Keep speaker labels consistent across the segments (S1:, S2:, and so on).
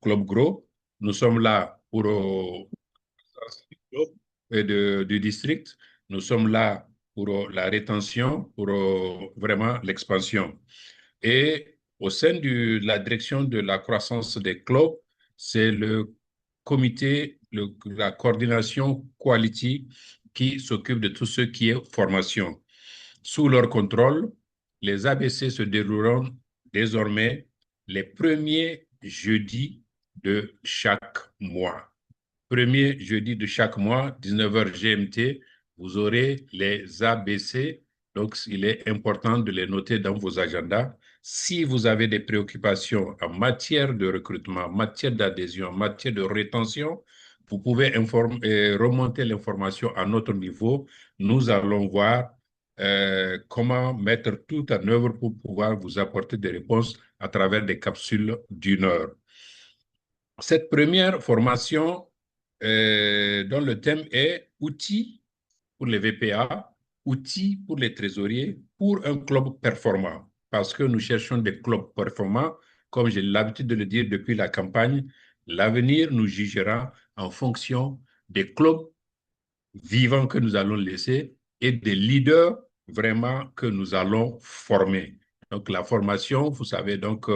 S1: Club Gros. Nous sommes là pour du district. Nous sommes là pour la rétention, pour vraiment l'expansion. Et au sein de la direction de la croissance des clubs, c'est le comité, la coordination quality qui s'occupe de tout ce qui est formation. Sous leur contrôle, les ABC se dérouleront désormais les premiers jeudis de chaque mois. Premier jeudi de chaque mois, 19h GMT, vous aurez les ABC. Donc, il est important de les noter dans vos agendas. Si vous avez des préoccupations en matière de recrutement, en matière d'adhésion, en matière de rétention, vous pouvez remonter l'information à notre niveau. Nous allons voir comment mettre tout en œuvre pour pouvoir vous apporter des réponses à travers des capsules d'une heure. Cette première formation dont le thème est outils pour les VPA, outils pour les trésoriers, pour un club performant. Parce que nous cherchons des clubs performants, comme j'ai l'habitude de le dire depuis la campagne, l'avenir nous jugera en fonction des clubs vivants que nous allons laisser et des leaders vraiment que nous allons former. Donc la formation, vous savez, donc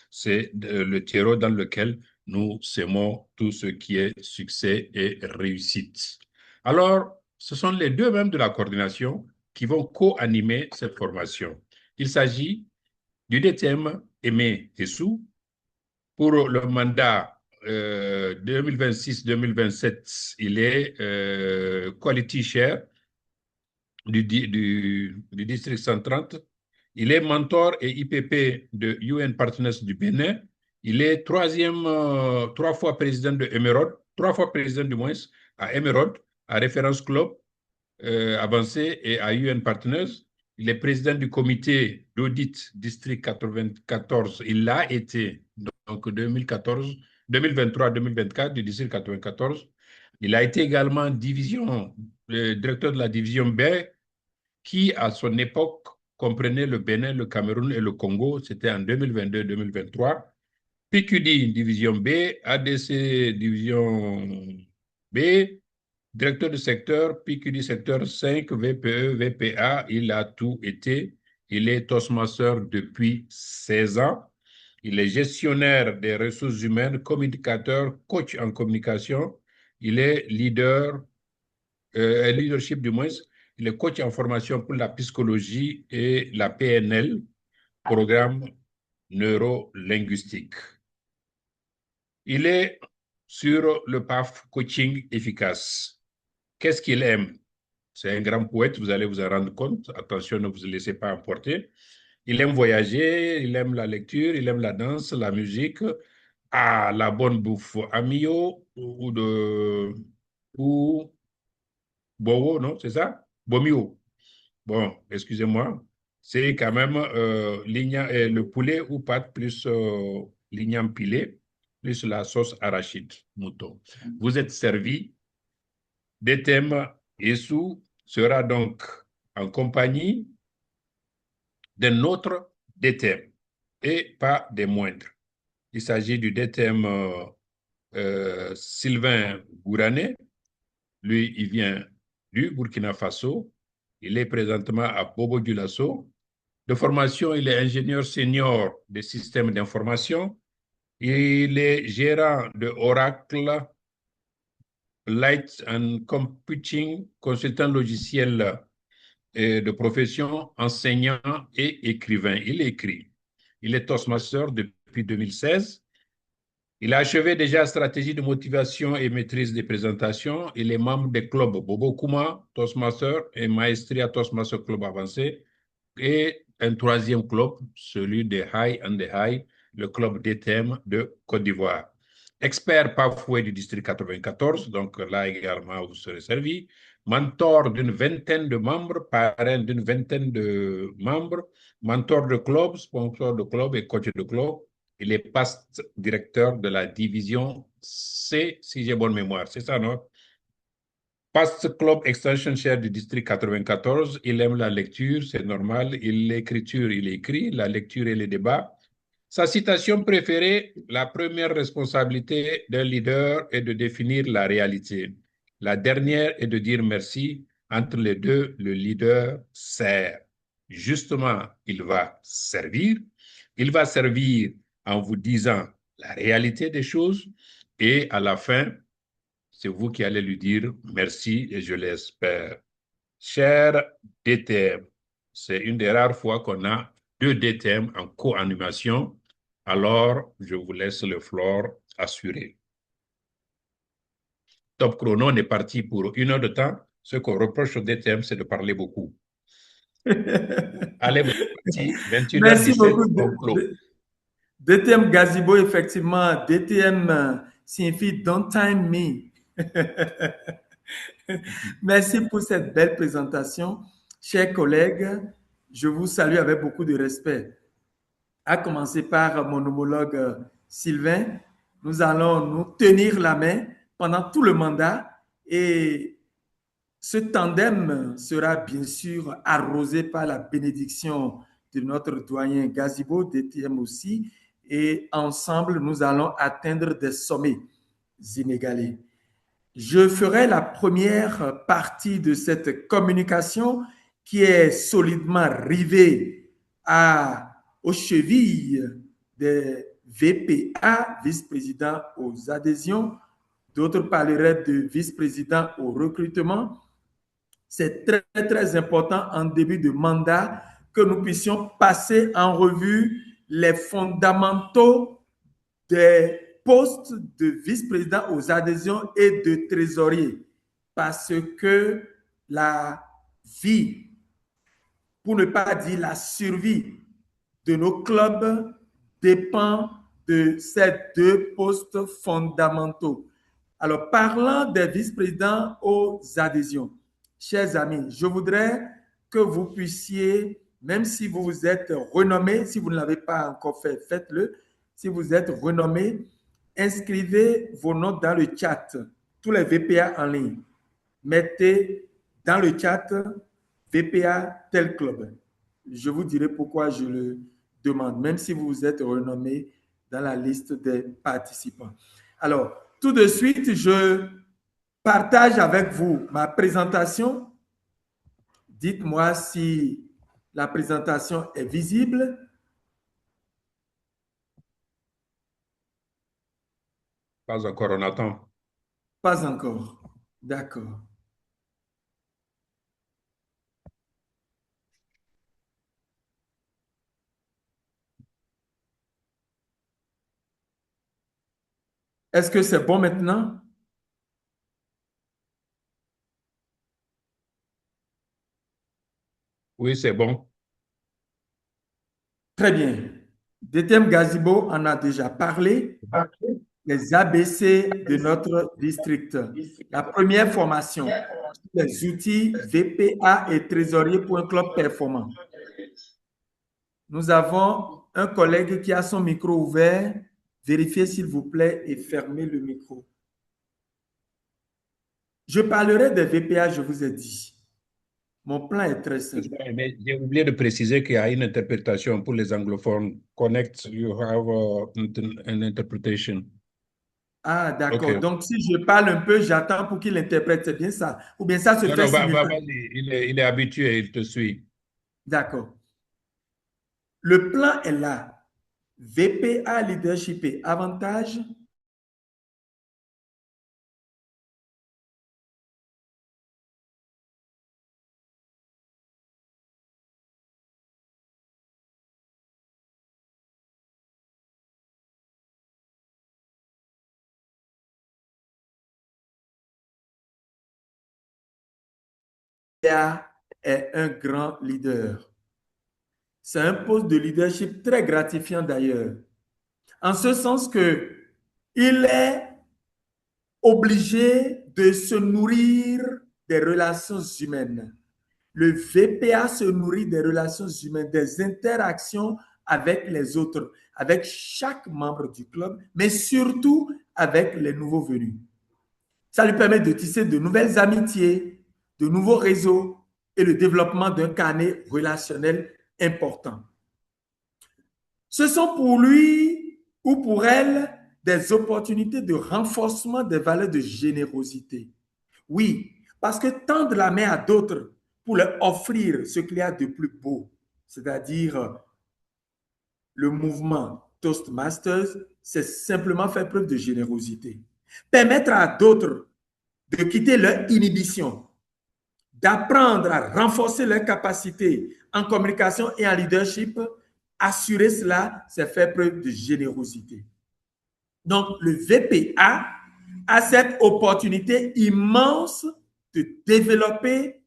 S1: c'est le terreau dans lequel nous sémons tout ce qui est succès et réussite. Alors, ce sont les deux membres de la coordination qui vont co-animer cette formation. Il s'agit du DTM Aimé Tessou pour le mandat 2026-2027. Il est Quality Share du district 130. Il est mentor et IPP de UN Partners du Bénin. Il est trois fois président de Emerald, trois fois président du moins à Emerald, à Référence Club avancé et à UN Partners. Il est président du comité d'audit district 94. Il l'a été donc 2014, 2023-2024 du district 94. Il a été également directeur de la division B qui, à son époque, comprenait le Bénin, le Cameroun et le Congo. C'était en 2022-2023. PQD, division B, ADC, division B, directeur de secteur, PQD secteur 5, VPE, VPA, il a tout été. Il est Toastmaster depuis 16 ans. Il est gestionnaire des ressources humaines, communicateur, coach en communication. Il est leadership du moins. Il est coach en formation pour la psychologie et la PNL, programme neurolinguistique. Il est sur le PAF coaching efficace. Qu'est-ce qu'il aime? C'est un grand poète, vous allez vous en rendre compte. Attention, ne vous laissez pas emporter. Il aime voyager, il aime la lecture, il aime la danse, la musique, la bonne bouffe. Amio ou Bowo, non, c'est ça? Bomio. Bon, excusez-moi. C'est quand même le poulet ou pâte plus l'igname pilé, plus la sauce arachide mouton. Vous êtes servi. DTM Essou sera donc en compagnie d'un autre DTM et pas des moindres. Il s'agit du DTM Sylvain Gourané. Lui, il vient du Burkina Faso. Il est présentement à Bobo-Dioulasso. De formation, il est ingénieur senior des systèmes d'information. Il est gérant de Oracle Light and Computing, consultant logiciel de profession, enseignant et écrivain. Il écrit. Il est Toastmaster depuis 2016. Il a achevé déjà stratégie de motivation et maîtrise des présentations. Il est membre des clubs Bobo Kuma, Toastmaster et Maestria Toastmaster Club Avancé. Et un troisième club, celui des High and the High, le club DTM de Côte d'Ivoire. Expert Pafoué du district 94, donc là également vous serez servi. Mentor d'une vingtaine de membres, parrain d'une vingtaine de membres, mentor de club, sponsor de club et coach de club. Il est past directeur de la division C, si j'ai bonne mémoire. C'est ça, non? Past Club Extension Chair du district 94. Il aime la lecture, c'est normal. L'écriture, il écrit. La lecture et les débats. Sa citation préférée, la première responsabilité d'un leader est de définir la réalité. La dernière est de dire merci. Entre les deux, le leader sert. Justement, il va servir. Il va servir en vous disant la réalité des choses et à la fin, c'est vous qui allez lui dire merci et je l'espère. Cher DTM, c'est une des rares fois qu'on a deux DTM en co-animation. Alors, je vous laisse le floor assuré. Top Chrono, on est parti pour 1 heure de temps. Ce qu'on reproche au DTM, c'est de parler beaucoup. Allez, vous êtes parti,
S2: Merci
S1: 21h17,
S2: beaucoup,
S1: on clôt.
S2: DTM Gazibo. Effectivement, DTM signifie Don't Time Me. Merci pour cette belle présentation. Chers collègues, je vous salue avec beaucoup de respect. À commencer par mon homologue Sylvain, nous allons nous tenir la main pendant tout le mandat et ce tandem sera bien sûr arrosé par la bénédiction de notre doyen Gazibo, DTM aussi, et ensemble, nous allons atteindre des sommets inégalés. Je ferai la première partie de cette communication qui est solidement rivée aux chevilles des VPA, vice-présidents aux adhésions. D'autres parleraient de vice-président au recrutement. C'est très, très important en début de mandat que nous puissions passer en revue les fondamentaux des postes de vice-président aux adhésions et de trésorier. Parce que la vie, pour ne pas dire la survie de nos clubs dépend de ces deux postes fondamentaux. Alors, parlant des vice-présidents aux adhésions, chers amis, je voudrais que vous puissiez, même si vous êtes renommé, si vous ne l'avez pas encore fait, faites-le. Si vous êtes renommé, inscrivez vos noms dans le chat, tous les VPA en ligne. Mettez dans le chat VPA tel club. Je vous dirai pourquoi je le demande, même si vous êtes renommé dans la liste des participants. Alors, tout de suite, je partage avec vous ma présentation. Dites-moi si la présentation est visible.
S1: Pas encore, on attend.
S2: Pas encore. D'accord. Est-ce que c'est bon maintenant?
S1: Oui, c'est bon.
S2: Très bien. DTM Gazibo en a déjà parlé. Les ABC de notre district. La première formation, les outils VPA et trésorier pour un club performant. Nous avons un collègue qui a son micro ouvert. Vérifiez s'il vous plaît et fermez le micro. Je parlerai des VPA, je vous ai dit. Mon plan est très simple.
S1: Mais j'ai oublié de préciser qu'il y a une interprétation pour les anglophones. Connect, you have an interpretation.
S2: Ah, d'accord.
S1: OK.
S2: Donc, si je parle un peu, j'attends pour qu'il interprète. C'est bien ça. Ou bien ça se
S1: Non,
S2: fait
S1: non,
S2: simultanément.
S1: vas-y. Il est habitué, il te suit.
S2: D'accord. Le plan est là. VPA leadership et avantage. Est un grand leader. C'est un poste de leadership très gratifiant d'ailleurs, en ce sens que il est obligé de se nourrir des relations humaines. Le VPA se nourrit des relations humaines, des interactions avec les autres, avec chaque membre du club, mais surtout avec les nouveaux venus. Ça lui permet de tisser de nouvelles amitiés, de nouveaux réseaux et le développement d'un carnet relationnel important. Ce sont pour lui ou pour elle des opportunités de renforcement des valeurs de générosité. Oui, parce que tendre la main à d'autres pour leur offrir ce qu'il y a de plus beau, c'est-à-dire le mouvement Toastmasters, c'est simplement faire preuve de générosité. Permettre à d'autres de quitter leur inhibition, d'apprendre à renforcer leurs capacités en communication et en leadership, assurer cela, c'est faire preuve de générosité. Donc, le VPA a cette opportunité immense de développer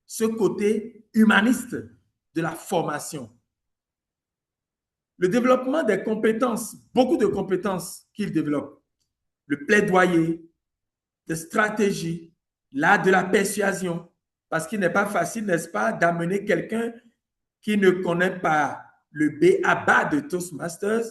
S2: ce côté humaniste de la formation. Le développement des compétences, beaucoup de compétences qu'il développe, le plaidoyer, des stratégies, l'art de la persuasion, parce qu'il n'est pas facile, n'est-ce pas, d'amener quelqu'un qui ne connaît pas le B.A.B.A. de Toastmasters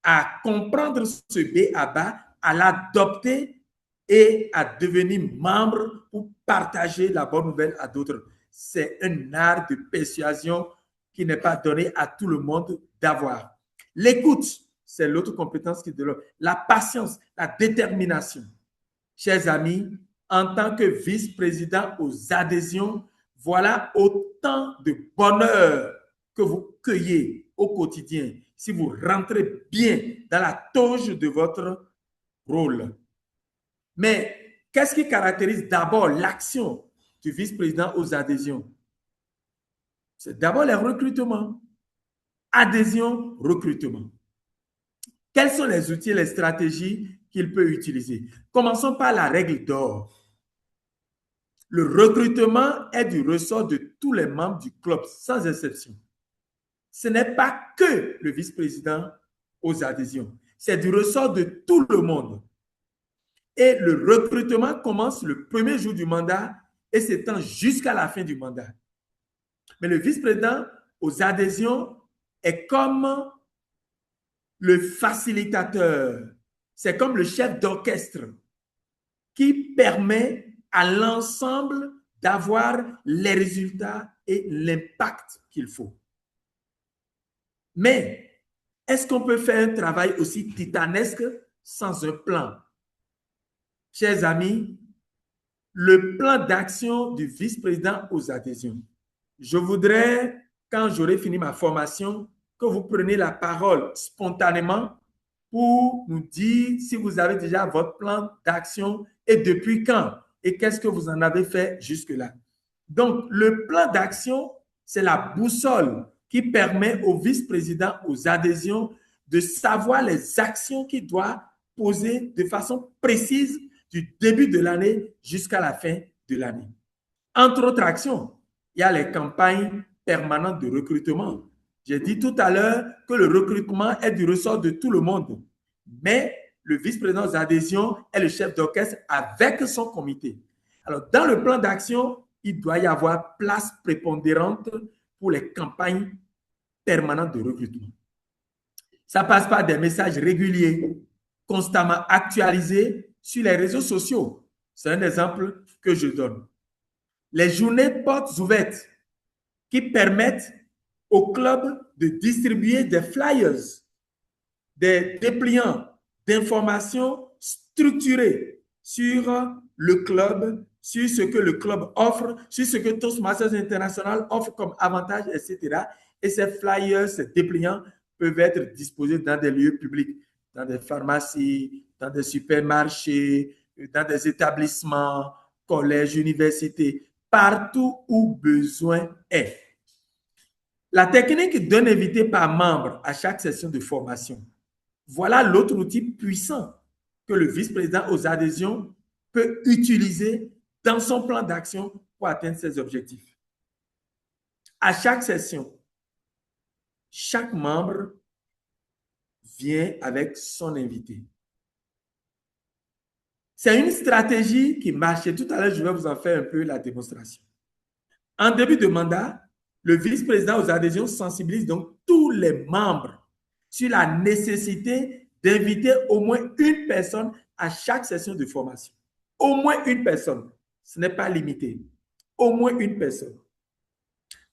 S2: à comprendre ce B.A.B.A., à l'adopter et à devenir membre pour partager la bonne nouvelle à d'autres. C'est un art de persuasion qui n'est pas donné à tout le monde d'avoir. L'écoute, c'est l'autre compétence qui développe. La patience, la détermination. Chers amis, en tant que vice-président aux adhésions, voilà autant de bonheur que vous cueillez au quotidien si vous rentrez bien dans la toge de votre rôle. Mais qu'est-ce qui caractérise d'abord l'action du vice-président aux adhésions? C'est d'abord les recrutements. Adhésion, recrutement. Quels sont les outils et les stratégies qu'il peut utiliser? Commençons par la règle d'or. Le recrutement est du ressort de tous les membres du club, sans exception. Ce n'est pas que le vice-président aux adhésions, c'est du ressort de tout le monde. Et le recrutement commence le premier jour du mandat et s'étend jusqu'à la fin du mandat. Mais le vice-président aux adhésions est comme le facilitateur, c'est comme le chef d'orchestre qui permet à l'ensemble d'avoir les résultats et l'impact qu'il faut. Mais est-ce qu'on peut faire un travail aussi titanesque sans un plan? Chers amis, le plan d'action du vice-président aux adhésions. Je voudrais, quand j'aurai fini ma formation, que vous preniez la parole spontanément pour nous dire si vous avez déjà votre plan d'action et depuis quand et qu'est-ce que vous en avez fait jusque-là. Donc, le plan d'action, c'est la boussole qui permet au vice-président aux adhésions de savoir les actions qu'il doit poser de façon précise du début de l'année jusqu'à la fin de l'année. Entre autres actions, il y a les campagnes permanentes de recrutement. J'ai dit tout à l'heure que le recrutement est du ressort de tout le monde, mais le vice-président aux adhésions est le chef d'orchestre avec son comité. Alors, dans le plan d'action, il doit y avoir place prépondérante pour les campagnes permanentes de recrutement. Ça passe par des messages réguliers, constamment actualisés sur les réseaux sociaux. C'est un exemple que je donne. Les journées portes ouvertes qui permettent au club de distribuer des flyers, des dépliants d'informations structurées sur le club, sur ce que le club offre, sur ce que Toastmasters International offre comme avantages, etc. Et ces flyers, ces dépliants peuvent être disposés dans des lieux publics, dans des pharmacies, dans des supermarchés, dans des établissements, collèges, universités, partout où besoin est. La technique d'un invité par membre à chaque session de formation. Voilà l'autre outil puissant que le vice-président aux adhésions peut utiliser dans son plan d'action pour atteindre ses objectifs. À chaque session, chaque membre vient avec son invité. C'est une stratégie qui marche. Et tout à l'heure, je vais vous en faire un peu la démonstration. En début de mandat, le vice-président aux adhésions sensibilise donc tous les membres sur la nécessité d'inviter au moins une personne à chaque session de formation. Au moins une personne. Ce n'est pas limité. Au moins une personne.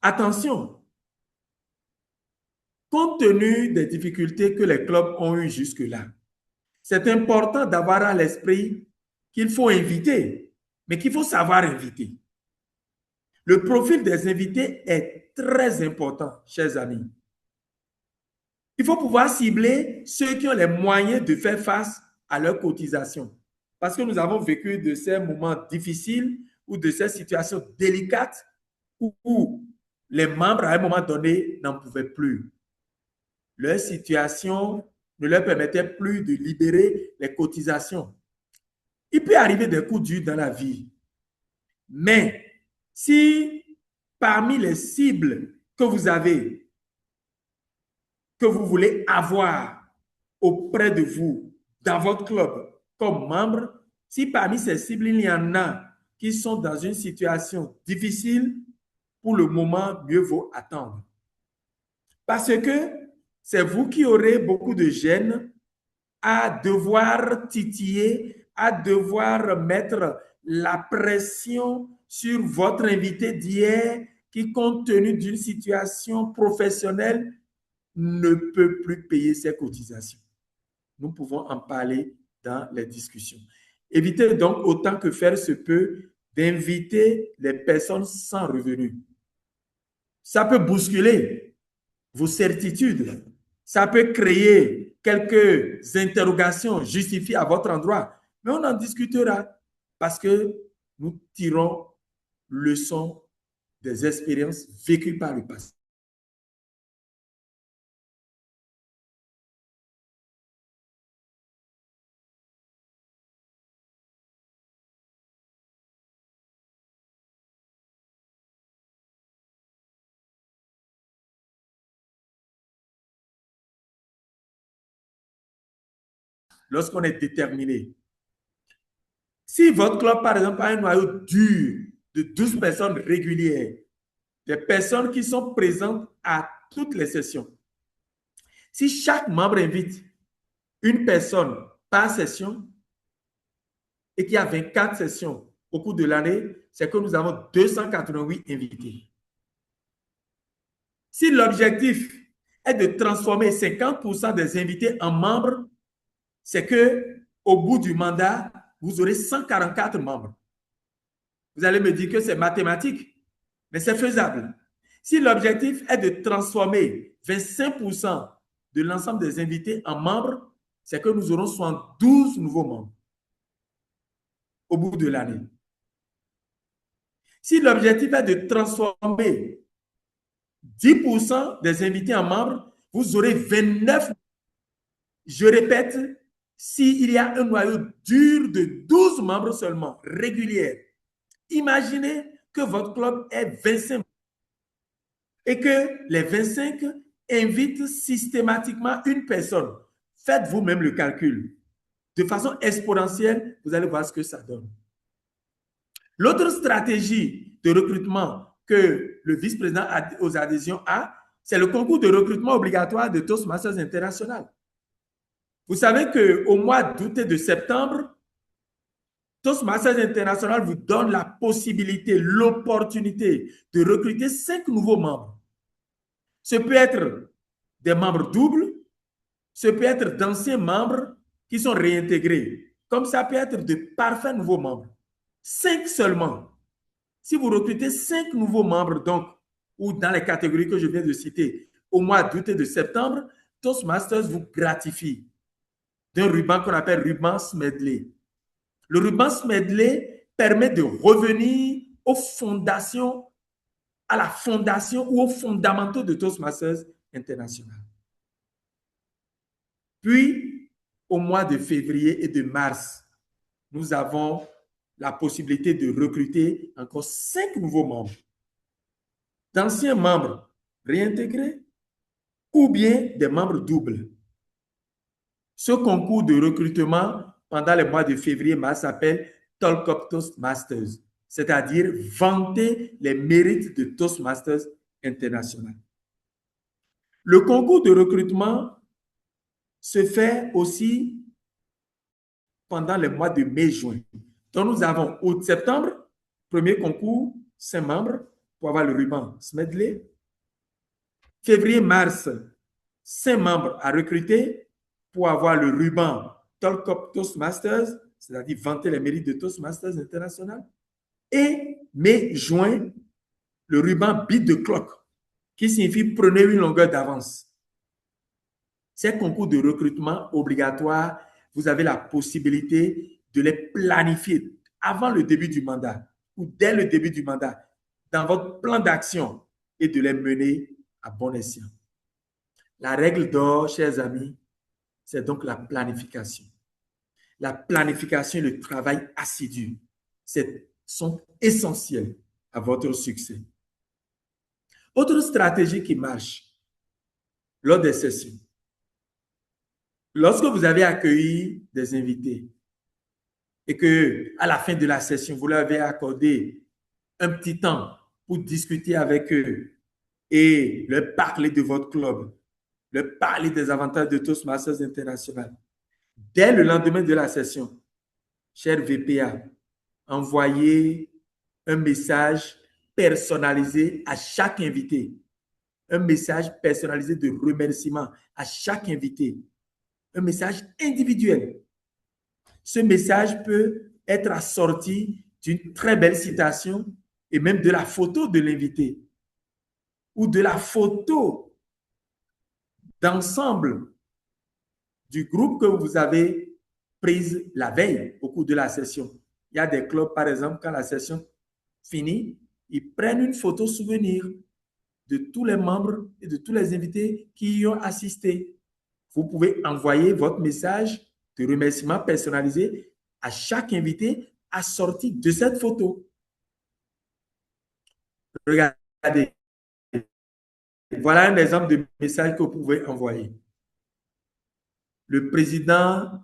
S2: Attention, compte tenu des difficultés que les clubs ont eues jusque-là, c'est important d'avoir à l'esprit qu'il faut inviter, mais qu'il faut savoir inviter. Le profil des invités est très important, chers amis. Il faut pouvoir cibler ceux qui ont les moyens de faire face à leurs cotisations. Parce que nous avons vécu de ces moments difficiles ou de ces situations délicates où les membres, à un moment donné, n'en pouvaient plus. Leur situation ne leur permettait plus de libérer les cotisations. Il peut arriver des coups durs dans la vie. Mais si parmi les cibles que vous avez, que vous voulez avoir auprès de vous, dans votre club, comme membre, si parmi ces cibles, il y en a qui sont dans une situation difficile, pour le moment, mieux vaut attendre. Parce que c'est vous qui aurez beaucoup de gêne à devoir titiller, à devoir mettre la pression sur votre invité d'hier qui, compte tenu d'une situation professionnelle, ne peut plus payer ses cotisations. Nous pouvons en parler dans les discussions. Évitez donc autant que faire se peut d'inviter les personnes sans revenus. Ça peut bousculer vos certitudes. Ça peut créer quelques interrogations justifiées à votre endroit. Mais on en discutera parce que nous tirons leçon des expériences vécues par le passé. Lorsqu'on est déterminé. Si votre club, par exemple, a un noyau dur de 12 personnes régulières, des personnes qui sont présentes à toutes les sessions, si chaque membre invite une personne par session et qu'il y a 24 sessions au cours de l'année, c'est que nous avons 288 invités. Si l'objectif est de transformer 50% des invités en membres, c'est qu'au bout du mandat, vous aurez 144 membres. Vous allez me dire que c'est mathématique, mais c'est faisable. Si l'objectif est de transformer 25% de l'ensemble des invités en membres, c'est que nous aurons 72 nouveaux membres au bout de l'année. Si l'objectif est de transformer 10% des invités en membres, vous aurez 29. Je répète, s'il y a un noyau dur de 12 membres seulement, réguliers, imaginez que votre club est 25 et que les 25 invitent systématiquement une personne. Faites vous-même le calcul. De façon exponentielle, vous allez voir ce que ça donne. L'autre stratégie de recrutement que le vice-président aux adhésions a, c'est le concours de recrutement obligatoire de Toastmasters International. Vous savez qu'au mois d'août et de septembre, Toastmasters International vous donne la possibilité, l'opportunité de recruter 5 nouveaux membres. Ce peut être des membres doubles, ce peut être d'anciens membres qui sont réintégrés, comme ça peut être de parfaits nouveaux membres. 5 seulement. Si vous recrutez 5 nouveaux membres, donc, ou dans les catégories que je viens de citer, au mois d'août et de septembre, Toastmasters vous gratifie d'un ruban qu'on appelle ruban Smedley. Le ruban Smedley permet de revenir aux fondations, à la fondation ou aux fondamentaux de Toastmasters International. Puis, au mois de février et de mars, nous avons la possibilité de recruter encore 5 nouveaux membres, d'anciens membres réintégrés ou bien des membres doubles. Ce concours de recrutement pendant les mois de février-mars s'appelle Talk Up Toastmasters, c'est-à-dire vanter les mérites de Toastmasters International. Le concours de recrutement se fait aussi pendant les mois de mai-juin. Donc, nous avons août-septembre, premier concours, 5 membres pour avoir le ruban Smedley. Février-mars, 5 membres à recruter pour avoir le ruban Talk Up Toastmasters, c'est-à-dire vanter les mérites de Toastmasters International, et mai-juin, le ruban Beat the Clock, qui signifie prenez une longueur d'avance. Ces concours de recrutement obligatoires, vous avez la possibilité de les planifier avant le début du mandat ou dès le début du mandat dans votre plan d'action et de les mener à bon escient. La règle d'or, chers amis, c'est donc la planification. La planification et le travail assidu sont essentiels à votre succès. Autre stratégie qui marche lors des sessions. Lorsque vous avez accueilli des invités et que à la fin de la session, vous leur avez accordé un petit temps pour discuter avec eux et leur parler de votre club, leur parler des avantages de Toastmasters International. Dès le lendemain de la session, cher VPA, envoyez un message personnalisé à chaque invité, un message personnalisé de remerciement à chaque invité, un message individuel. Ce message peut être assorti d'une très belle citation et même de la photo de l'invité ou de la photo d'ensemble du groupe que vous avez prise la veille au cours de la session. Il y a des clubs, par exemple, quand la session finit, ils prennent une photo souvenir de tous les membres et de tous les invités qui y ont assisté. Vous pouvez envoyer votre message de remerciement personnalisé à chaque invité assorti de cette photo. Regardez. Voilà un exemple de message que vous pouvez envoyer. Le président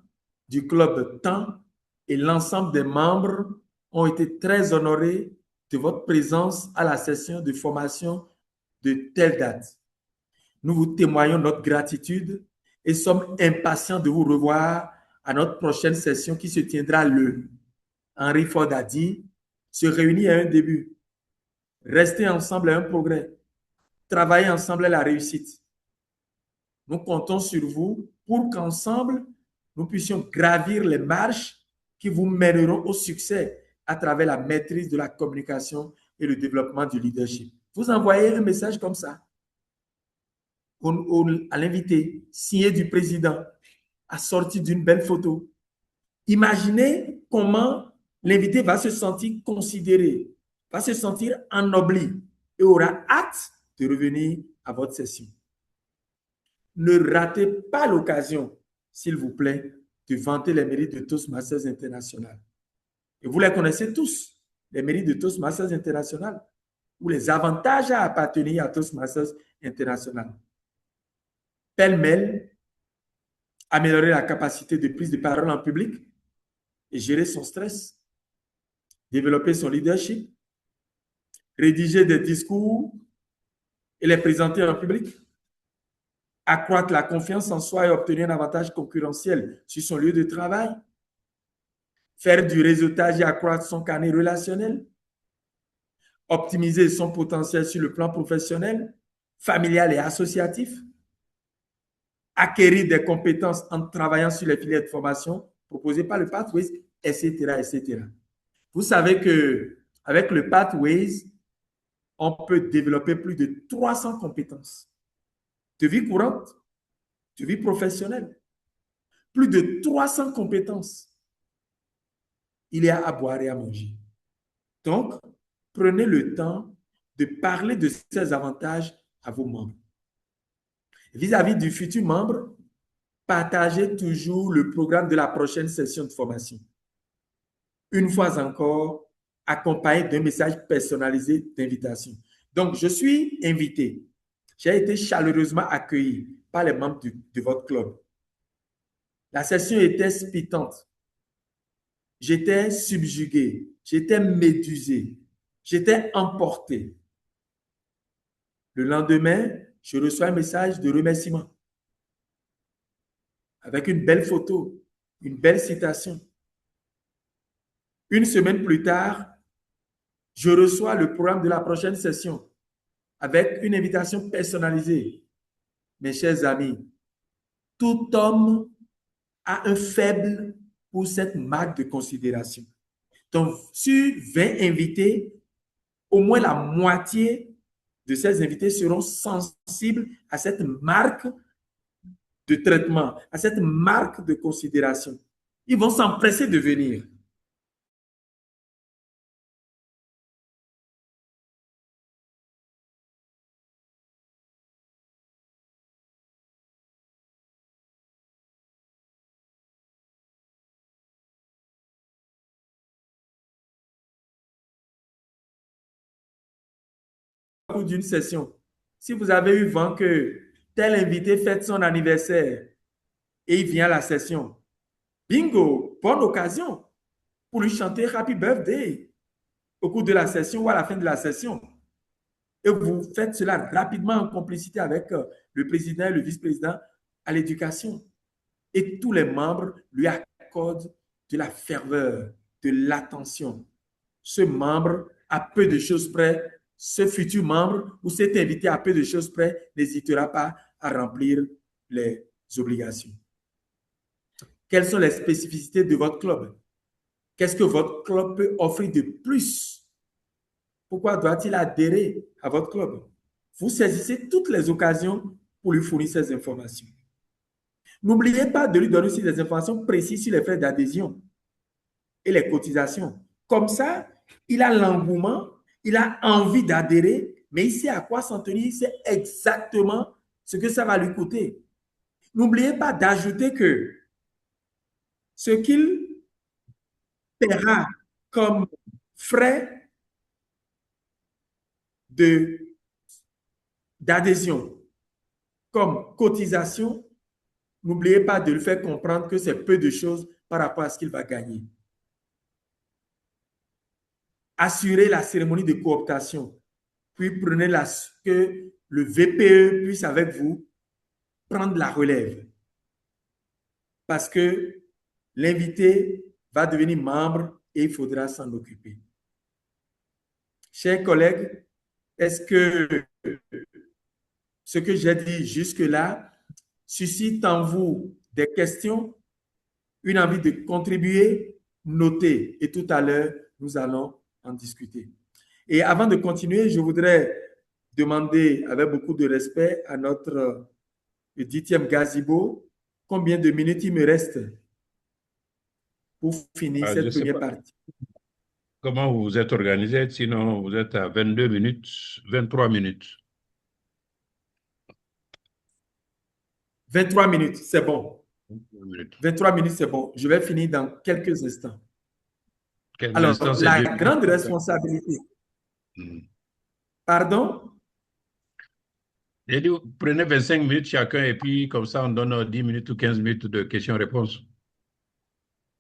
S2: du club TAN et l'ensemble des membres ont été très honorés de votre présence à la session de formation de telle date. Nous vous témoignons notre gratitude et sommes impatients de vous revoir à notre prochaine session qui se tiendra le. Henry Ford a dit, se réunir à un début, rester ensemble à un progrès, travailler ensemble à la réussite. Nous comptons sur vous pour qu'ensemble, nous puissions gravir les marches qui vous mèneront au succès à travers la maîtrise de la communication et le développement du leadership. Vous envoyez un message comme ça à l'invité, signé du président, assorti d'une belle photo. Imaginez comment l'invité va se sentir considéré, va se sentir ennobli et aura hâte de revenir à votre session. Ne ratez pas l'occasion, s'il vous plaît, de vanter les mérites de Toastmasters International. Et vous les connaissez tous, les mérites de Toastmasters International ou les avantages à appartenir à Toastmasters International. Pêle-mêle, améliorer la capacité de prise de parole en public et gérer son stress, développer son leadership, rédiger des discours et les présenter en public, accroître la confiance en soi et obtenir un avantage concurrentiel sur son lieu de travail, faire du réseautage et accroître son carnet relationnel, optimiser son potentiel sur le plan professionnel, familial et associatif, acquérir des compétences en travaillant sur les filières de formation proposées par le Pathways, etc., etc. Vous savez qu'avec le Pathways, on peut développer plus de 300 compétences de vie courante, de vie professionnelle. Plus de 300 compétences. Il y a à boire et à manger. Donc, prenez le temps de parler de ces avantages à vos membres. Vis-à-vis du futur membre, partagez toujours le programme de la prochaine session de formation. Une fois encore, accompagné d'un message personnalisé d'invitation. Donc, je suis invité. J'ai été chaleureusement accueilli par les membres de votre club. La session était spitante. J'étais subjugué, j'étais médusé, j'étais emporté. Le lendemain, je reçois un message de remerciement avec une belle photo, une belle citation. Une semaine plus tard, je reçois le programme de la prochaine session avec une invitation personnalisée mes chers amis, tout homme a un faible pour cette marque de considération. Donc, sur 20 invités, au moins la moitié de ces invités seront sensibles à cette marque de traitement, à cette marque de considération. Ils vont s'empresser de venir. Au cours d'une session, si vous avez eu vent que tel invité fête son anniversaire et il vient à la session, bingo, bonne occasion pour lui chanter Happy Birthday au cours de la session ou à la fin de la session. Et vous faites cela rapidement en complicité avec le président et le vice-président à l'éducation. Et tous les membres lui accordent de la ferveur, de l'attention. Ce membre, à peu de choses près, ce futur membre ou cet invité à peu de choses près n'hésitera pas à remplir les obligations. Quelles sont les spécificités de votre club? Qu'est-ce que votre club peut offrir de plus? Pourquoi doit-il adhérer à votre club? Vous saisissez toutes les occasions pour lui fournir ces informations. N'oubliez pas de lui donner aussi des informations précises sur les frais d'adhésion et les cotisations. Comme ça, il a l'engouement, il a envie d'adhérer, mais il sait à quoi s'en tenir, il sait exactement ce que ça va lui coûter. N'oubliez pas d'ajouter que ce qu'il paiera comme frais d'adhésion, comme cotisation, n'oubliez pas de lui faire comprendre que c'est peu de choses par rapport à ce qu'il va gagner. Assurez la cérémonie de cooptation, puis prenez que le VPE puisse avec vous prendre la relève. Parce que l'invité va devenir membre et il faudra s'en occuper. Chers collègues, est-ce que ce que j'ai dit jusque-là suscite en vous des questions, une envie de contribuer? Notez. Et tout à l'heure, nous allons en discuter. Et avant de continuer, je voudrais demander avec beaucoup de respect à notre 10e gazebo combien de minutes il me reste pour finir cette première partie.
S1: Comment vous vous êtes organisé? Sinon, vous êtes à 22 minutes, 23 minutes.
S2: 23 minutes, c'est bon. 23 minutes, c'est bon. Je vais finir dans quelques instants. Alors, la grande responsabilité. Pardon?
S1: J'ai dit, prenez 25 minutes chacun et puis comme ça, on donne 10 minutes ou 15 minutes de questions-réponses.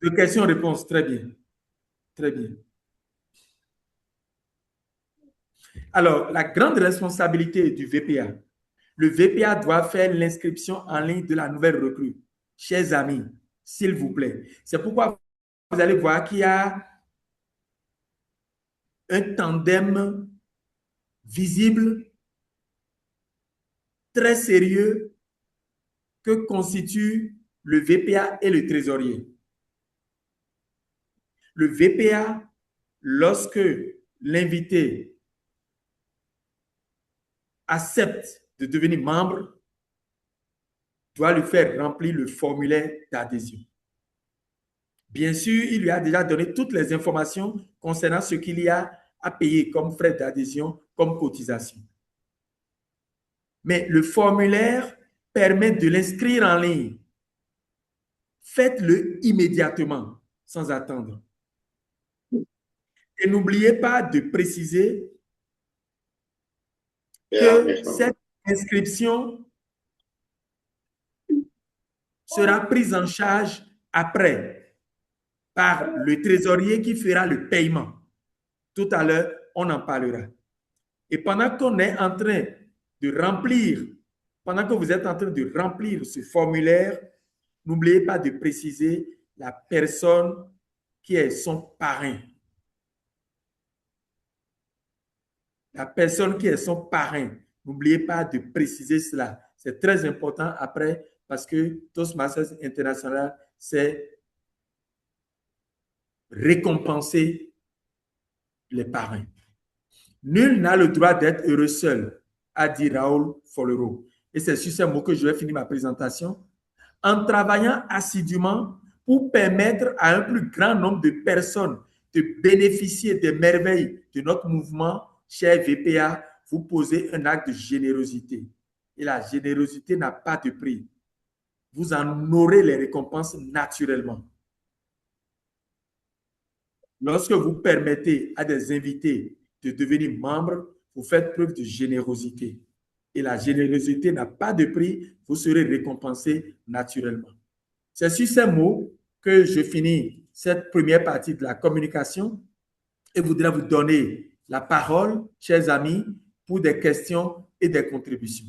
S2: De questions-réponses, très bien. Très bien. Alors, la grande responsabilité du VPA. Le VPA doit faire l'inscription en ligne de la nouvelle recrue. Chers amis, s'il vous plaît. C'est pourquoi vous allez voir qu'il y a un tandem visible, très sérieux, que constitue le VPA et le trésorier. Le VPA, lorsque l'invité accepte de devenir membre, doit lui faire remplir le formulaire d'adhésion. Bien sûr, il lui a déjà donné toutes les informations concernant ce qu'il y a à payer comme frais d'adhésion, comme cotisation. Mais le formulaire permet de l'inscrire en ligne. Faites-le immédiatement, sans attendre. Et n'oubliez pas de préciser que cette inscription sera prise en charge après par le trésorier qui fera le paiement. Tout à l'heure, on en parlera. Et pendant qu'on est en train de remplir, pendant que vous êtes en train de remplir ce formulaire, n'oubliez pas de préciser la personne qui est son parrain. La personne qui est son parrain, n'oubliez pas de préciser cela. C'est très important après parce que Toastmasters International, c'est récompenser les parrains. Nul n'a le droit d'être heureux seul, a dit Raoul Follereau. Et c'est sur ces mots que je vais finir ma présentation. En travaillant assidûment pour permettre à un plus grand nombre de personnes de bénéficier des merveilles de notre mouvement, cher VPA, vous posez un acte de générosité. Et la générosité n'a pas de prix. Vous en aurez les récompenses naturellement. Lorsque vous permettez à des invités de devenir membres, vous faites preuve de générosité. Et la générosité n'a pas de prix, vous serez récompensé naturellement. C'est sur ces mots que je finis cette première partie de la communication et voudrais vous donner la parole, chers amis, pour des questions et des contributions.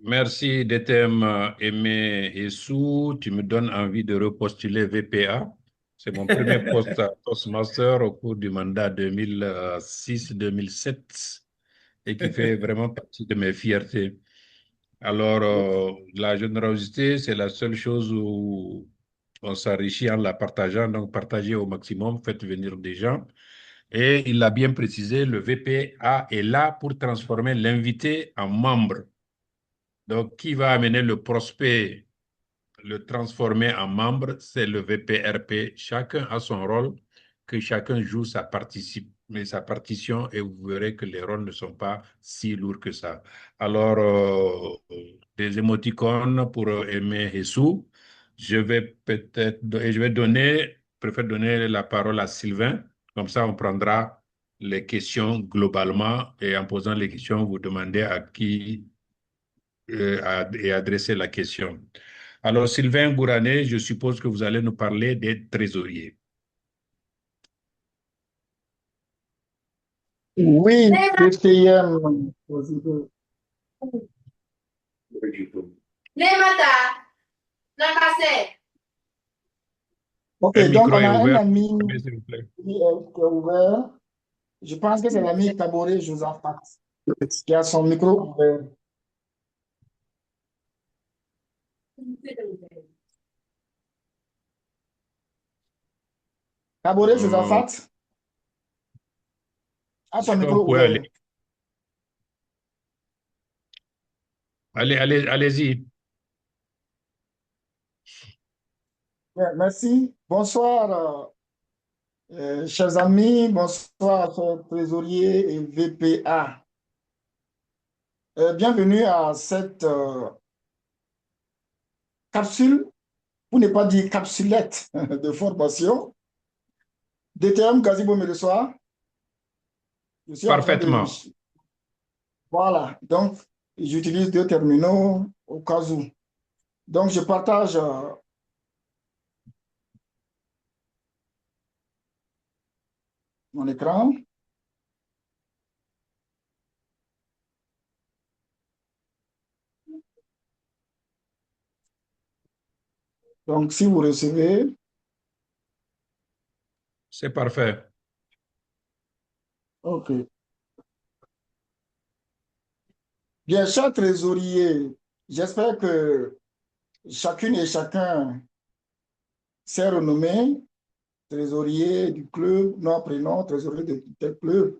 S1: Merci DTM Aimé Essou. Tu me donnes envie de repostuler VPA. C'est mon premier poste à Toastmaster au cours du mandat 2006-2007 et qui fait vraiment partie de mes fiertés. Alors, la générosité, c'est la seule chose où on s'enrichit en la partageant. Donc, partagez au maximum, faites venir des gens. Et il l'a bien précisé, le VPA est là pour transformer l'invité en membre. Donc, qui va amener le prospect, le transformer en membre, c'est le VPRP. Chacun a son rôle, que chacun joue sa partition et vous verrez que les rôles ne sont pas si lourds que ça. Alors, des émoticônes pour Aimé Hessou. Je vais préfère donner la parole à Sylvain. Comme ça, on prendra les questions globalement et en posant les questions, vous demandez à qui et adresser la question. Alors, Sylvain Gourané, je suppose que vous allez nous parler des trésoriers.
S3: Oui, DTM. Ok,
S1: Un
S3: donc
S1: micro
S3: on
S1: est
S3: a un
S1: ouvert.
S3: ami
S1: S'il vous plaît.
S3: qui est ouvert. Je pense que c'est l'ami Kaboré Josaphat qui a son micro ouvert. Kaboré Josaphat a son micro ouvert.
S1: Allez-y.
S3: Merci. Bonsoir, chers amis. Bonsoir, chers trésoriers et VPA. Bienvenue à cette capsule, pour ne pas dire capsulette de formation. DTM Gazibo me reçoit. Je suis
S1: Parfaitement.
S3: Voilà, donc j'utilise deux terminaux au cas où. Donc je partage mon écran. Donc si vous recevez.
S1: C'est parfait.
S3: OK. Bien, chers trésoriers, j'espère que chacune et chacun s'est renommé trésorier du club, nom, prénom, trésorier de tel club.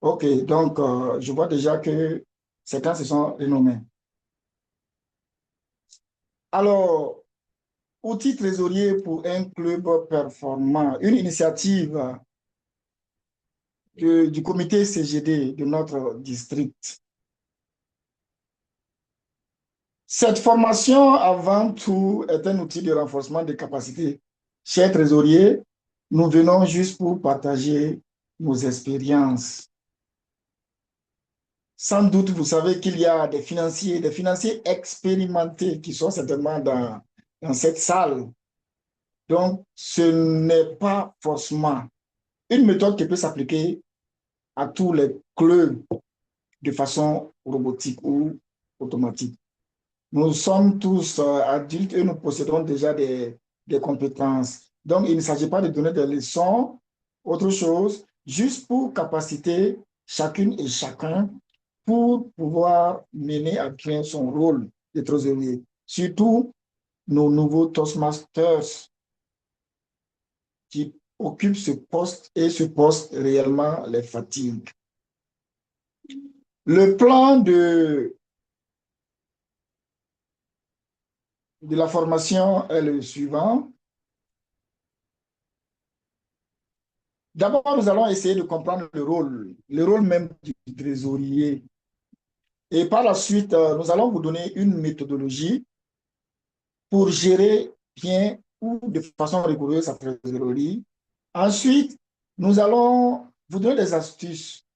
S3: OK, donc je vois déjà que certains se sont renommés. Alors, outil trésorier pour un club performant, une initiative du comité CGD de notre district. Cette formation, avant tout, est un outil de renforcement des capacités. Chers trésoriers, nous venons juste pour partager nos expériences. Sans doute, vous savez qu'il y a des financiers expérimentés qui sont certainement dans cette salle. Donc, ce n'est pas forcément une méthode qui peut s'appliquer à tous les clubs de façon robotique ou automatique. Nous sommes tous adultes et nous possédons déjà des compétences. Donc, il ne s'agit pas de donner des leçons, autre chose, juste pour capaciter chacune et chacun pour pouvoir mener à bien son rôle de trésorier. Surtout nos nouveaux Toastmasters qui occupent ce poste et ce poste réellement les fatigue. Le plan de la formation est le suivant. D'abord, nous allons essayer de comprendre le rôle même du trésorier. Et par la suite, nous allons vous donner une méthodologie pour gérer bien ou de façon rigoureuse sa trésorerie. Ensuite, nous allons vous donner des astuces.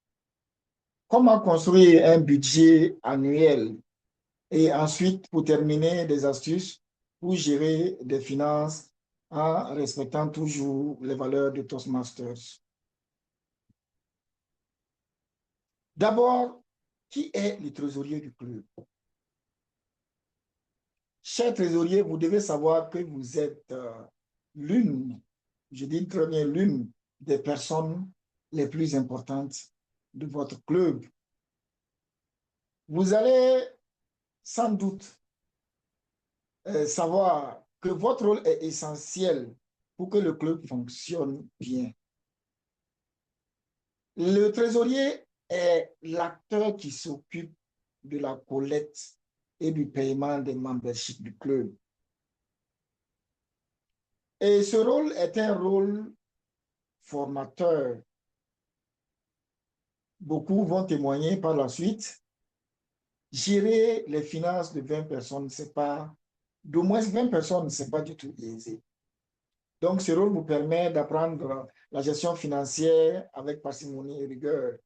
S3: Comment construire un budget annuel. Et ensuite, pour terminer, des astuces pour gérer des finances en respectant toujours les valeurs de Toastmasters. D'abord, qui est le trésorier du club? Cher trésorier, vous devez savoir que vous êtes l'une, je dis très bien l'une des personnes les plus importantes de votre club. Vous allez sans doute savoir que votre rôle est essentiel pour que le club fonctionne bien. Le trésorier est l'acteur qui s'occupe de la collecte et du paiement des memberships du club. Et ce rôle est un rôle formateur. Beaucoup vont témoigner par la suite. Gérer les finances de 20 personnes, c'est pas, d'au moins 20 personnes, c'est pas du tout aisé. Donc, ce rôle vous permet d'apprendre la gestion financière avec parcimonie et rigueur.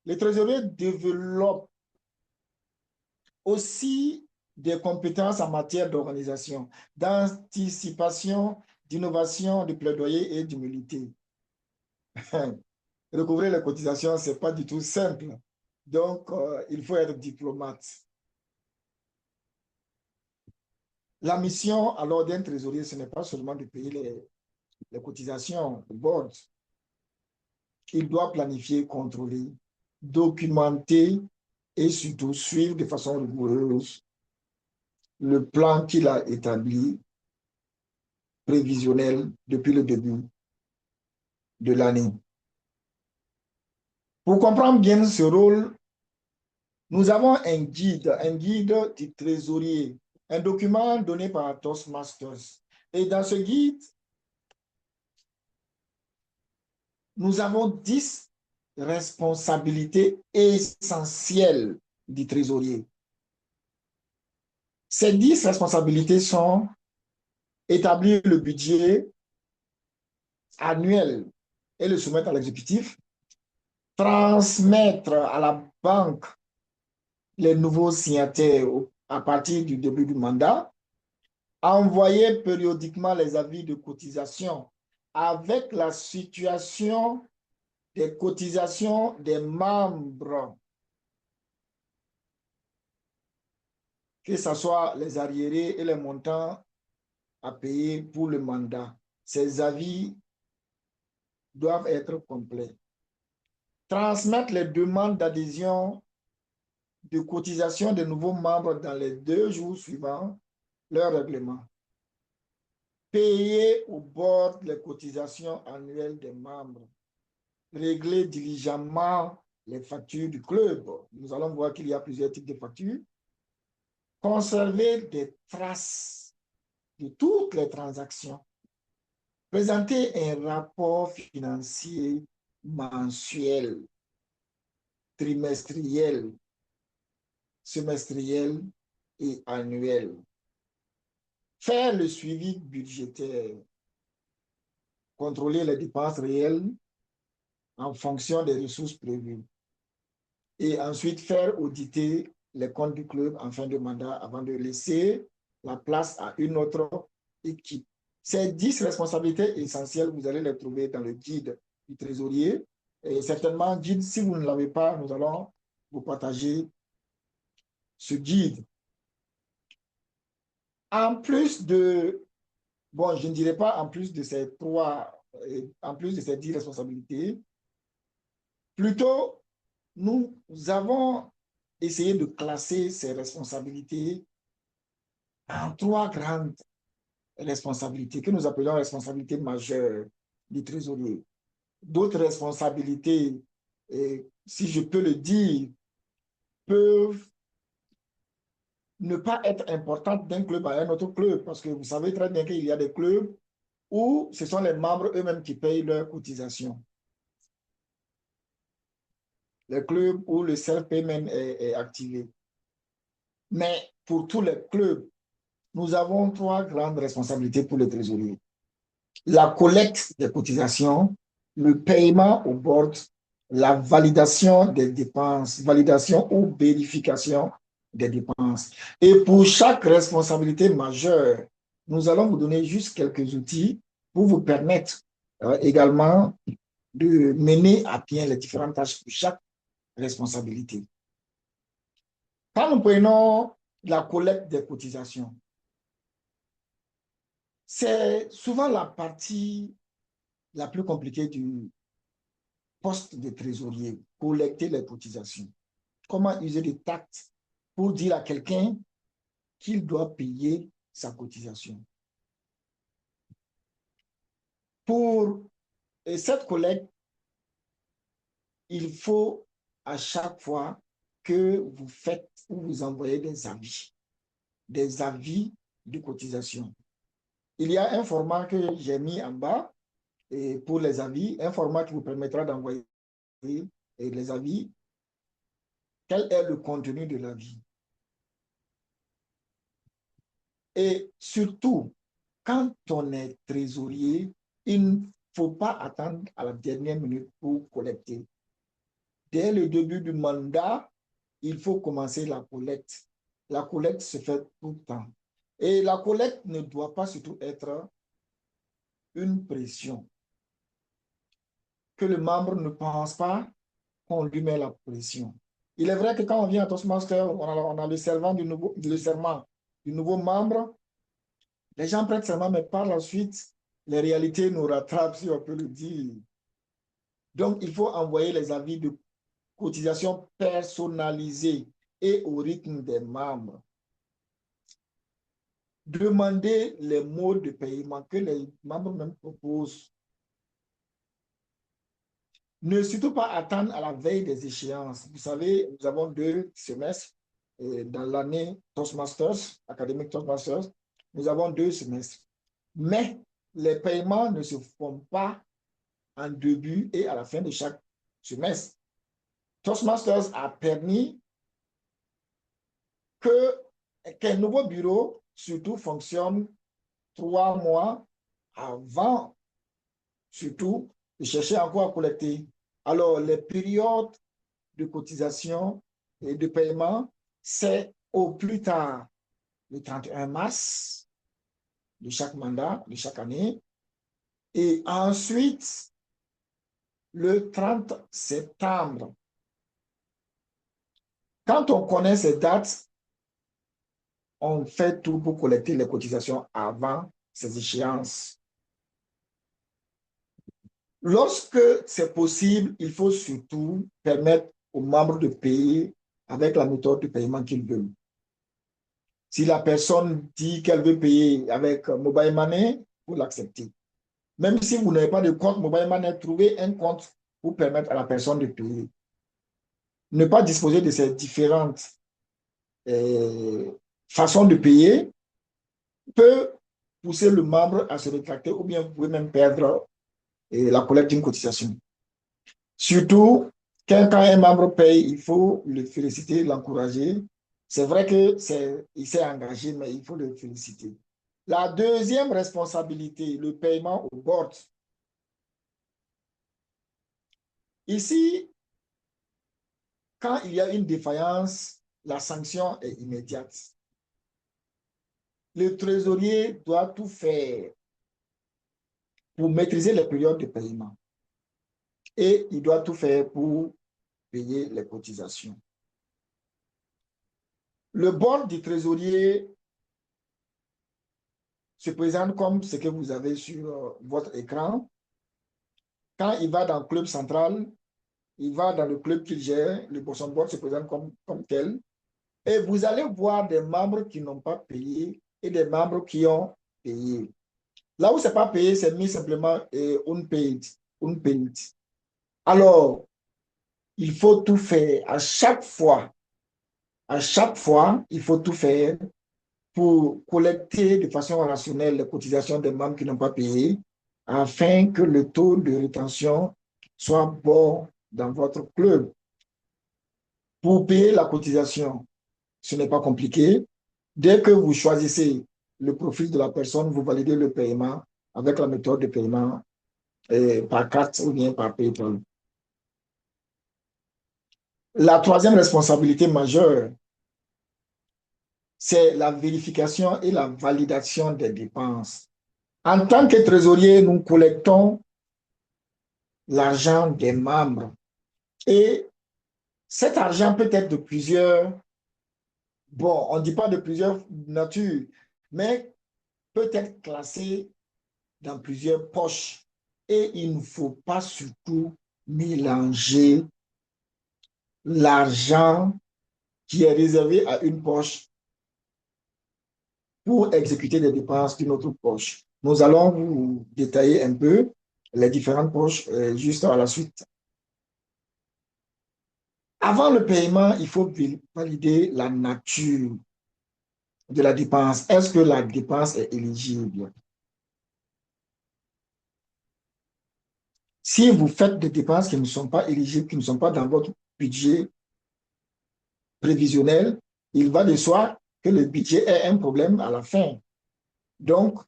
S3: Les trésoriers développent aussi des compétences en matière d'organisation, d'anticipation, d'innovation, de plaidoyer et d'humilité. Recouvrer les cotisations, ce n'est pas du tout simple. Donc, il faut être diplomate. La mission alors d'un trésorier, ce n'est pas seulement de payer les cotisations au board. Il doit planifier, contrôler, documenter et surtout suivre de façon rigoureuse le plan qu'il a établi, prévisionnel, depuis le début de l'année. Pour comprendre bien ce rôle, nous avons un guide du trésorier, un document donné par Toastmasters. Et dans ce guide, nous avons 10 responsabilités essentielles du trésorier. Ces 10 responsabilités sont établir le budget annuel et le soumettre à l'exécutif, transmettre à la banque les nouveaux signataires à partir du début du mandat, envoyer périodiquement les avis de cotisation avec la situation des cotisations des membres, que ce soit les arriérés et les montants à payer pour le mandat. Ces avis doivent être complets. Transmettre les demandes d'adhésion de cotisation des nouveaux membres dans les 2 jours suivants leur règlement. Payer au board les cotisations annuelles des membres. Régler diligemment les factures du club. Nous allons voir qu'il y a plusieurs types de factures. Conserver des traces de toutes les transactions. Présenter un rapport financier mensuel, trimestriel, semestriel et annuel. Faire le suivi budgétaire. Contrôler les dépenses réelles en fonction des ressources prévues. Et ensuite, faire auditer les comptes du club en fin de mandat avant de laisser la place à une autre équipe. Ces 10 responsabilités essentielles, vous allez les trouver dans le guide du trésorier. Et certainement, guide, si vous ne l'avez pas, nous allons vous partager ce guide. En plus de, bon, je ne dirais pas en plus de ces 3, en plus de ces 10 responsabilités, plutôt nous avons essayé de classer ces responsabilités en 3 grandes responsabilités que nous appelons responsabilités majeures du trésorier. D'autres responsabilités, si je peux le dire, peuvent ne pas être importantes d'un club à un autre club, parce que vous savez très bien qu'il y a des clubs où ce sont les membres eux-mêmes qui payent leurs cotisations. Les clubs où le self-payment est activé. Mais pour tous les clubs, nous avons 3 grandes responsabilités pour les trésoriers. La collecte des cotisations, le paiement au board, la validation des dépenses, validation ou vérification des dépenses. Et pour chaque responsabilité majeure, nous allons vous donner juste quelques outils pour vous permettre également de mener à bien les différentes tâches pour chaque responsabilité. Quand nous prenons la collecte des cotisations, c'est souvent la partie la plus compliquée du poste de trésorier, collecter les cotisations. Comment user des tact pour dire à quelqu'un qu'il doit payer sa cotisation. Pour cette collecte, il faut à chaque fois que vous faites ou vous envoyez des avis de cotisation. Il y a un format que j'ai mis en bas et pour les avis, un format qui vous permettra d'envoyer les avis. Quel est le contenu de l'avis? Et surtout, quand on est trésorier, il ne faut pas attendre à la dernière minute pour collecter. Dès le début du mandat, il faut commencer la collecte. La collecte se fait tout le temps. Et la collecte ne doit pas surtout être une pression. Que le membre ne pense pas qu'on lui met la pression. Il est vrai que quand on vient à Toastmaster, on a le serment du nouveau membre. Les gens prêtent serment, mais par la suite, les réalités nous rattrapent, si on peut le dire. Donc, il faut envoyer les avis de cotisation personnalisés et au rythme des membres. Demandez les modes de paiement que les membres même proposent. Ne surtout pas attendre à la veille des échéances. Vous savez, nous avons 2 semestres dans l'année Toastmasters, académique Toastmasters. Nous avons 2 semestres. Mais les paiements ne se font pas en début et à la fin de chaque semestre. Toastmasters a permis qu'un nouveau bureau, surtout, fonctionne 3 mois avant, surtout, de chercher encore à collecter. Alors, les périodes de cotisation et de paiement, c'est au plus tard le 31 mars de chaque mandat, de chaque année, et ensuite le 30 septembre. Quand on connaît ces dates, on fait tout pour collecter les cotisations avant ces échéances. Lorsque c'est possible, il faut surtout permettre aux membres de payer avec la méthode de paiement qu'ils veulent. Si la personne dit qu'elle veut payer avec Mobile Money, vous l'acceptez. Même si vous n'avez pas de compte Mobile Money, trouvez un compte pour permettre à la personne de payer. Ne pas disposer de ces différentes façons de payer peut pousser le membre à se rétracter ou bien vous pouvez même perdre la collecte d'une cotisation. Surtout, quand un membre paye, il faut le féliciter, l'encourager. C'est vrai qu'il s'est engagé, mais il faut le féliciter. La deuxième responsabilité, le paiement au board. Ici, quand il y a une défaillance, la sanction est immédiate. Le trésorier doit tout faire pour maîtriser les périodes de paiement. Et il doit tout faire pour payer les cotisations. Le board du trésorier se présente comme ce que vous avez sur votre écran. Quand il va dans le club central, il va dans le club qu'il gère, le Boston Board se présente comme tel, et vous allez voir des membres qui n'ont pas payé et des membres qui ont payé. Là où ce n'est pas payé, c'est mis simplement unpaid. Alors, il faut tout faire à chaque fois. À chaque fois, il faut tout faire pour collecter de façon rationnelle les cotisations des membres qui n'ont pas payé afin que le taux de rétention soit bon dans votre club. Pour payer la cotisation, ce n'est pas compliqué. Dès que vous choisissez le profil de la personne, vous validez le paiement avec la méthode de paiement par carte ou bien par PayPal. La troisième responsabilité majeure, c'est la vérification et la validation des dépenses. En tant que trésorier, nous collectons l'argent des membres et cet argent peut être de plusieurs, bon, on ne dit pas de plusieurs natures, mais peut être classé dans plusieurs poches et il ne faut pas surtout mélanger l'argent qui est réservé à une poche pour exécuter des dépenses d'une autre poche. Nous allons vous détailler un peu les différentes poches juste à la suite. Avant le paiement, il faut valider la nature de la dépense. Est-ce que la dépense est éligible? Si vous faites des dépenses qui ne sont pas éligibles, qui ne sont pas dans votre budget prévisionnel, il va de soi que le budget ait un problème à la fin. Donc,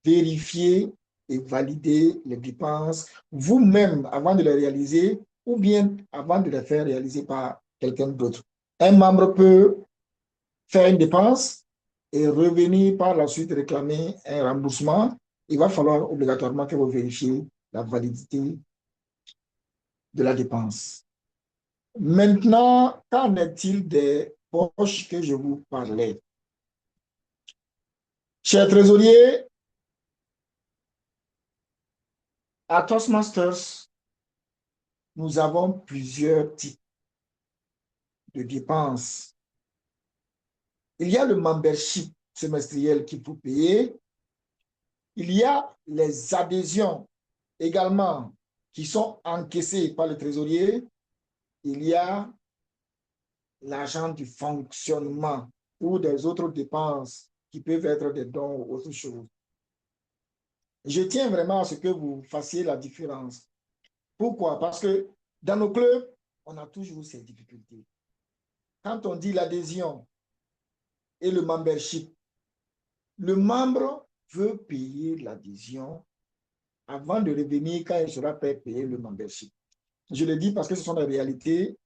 S3: vérifiez et valider les dépenses vous-même avant de les réaliser ou bien avant de les faire réaliser par quelqu'un d'autre. Un membre peut faire une dépense et revenir par la suite réclamer un remboursement. Il va falloir obligatoirement que vous vérifiez la validité de la dépense. Maintenant, qu'en est-il des poches que je vous parlais? Chers trésoriers, à Toastmasters, nous avons plusieurs types de dépenses. Il y a le membership semestriel qu'il faut payer. Il y a les adhésions également qui sont encaissées par le trésorier. Il y a l'argent du fonctionnement ou des autres dépenses qui peuvent être des dons ou autre chose. Je tiens vraiment à ce que vous fassiez la différence. Pourquoi? Parce que dans nos clubs, on a toujours ces difficultés. Quand on dit l'adhésion et le membership, le membre veut payer l'adhésion avant de revenir quand il sera prêt à payer le membership. Je le dis parce que ce sont des réalités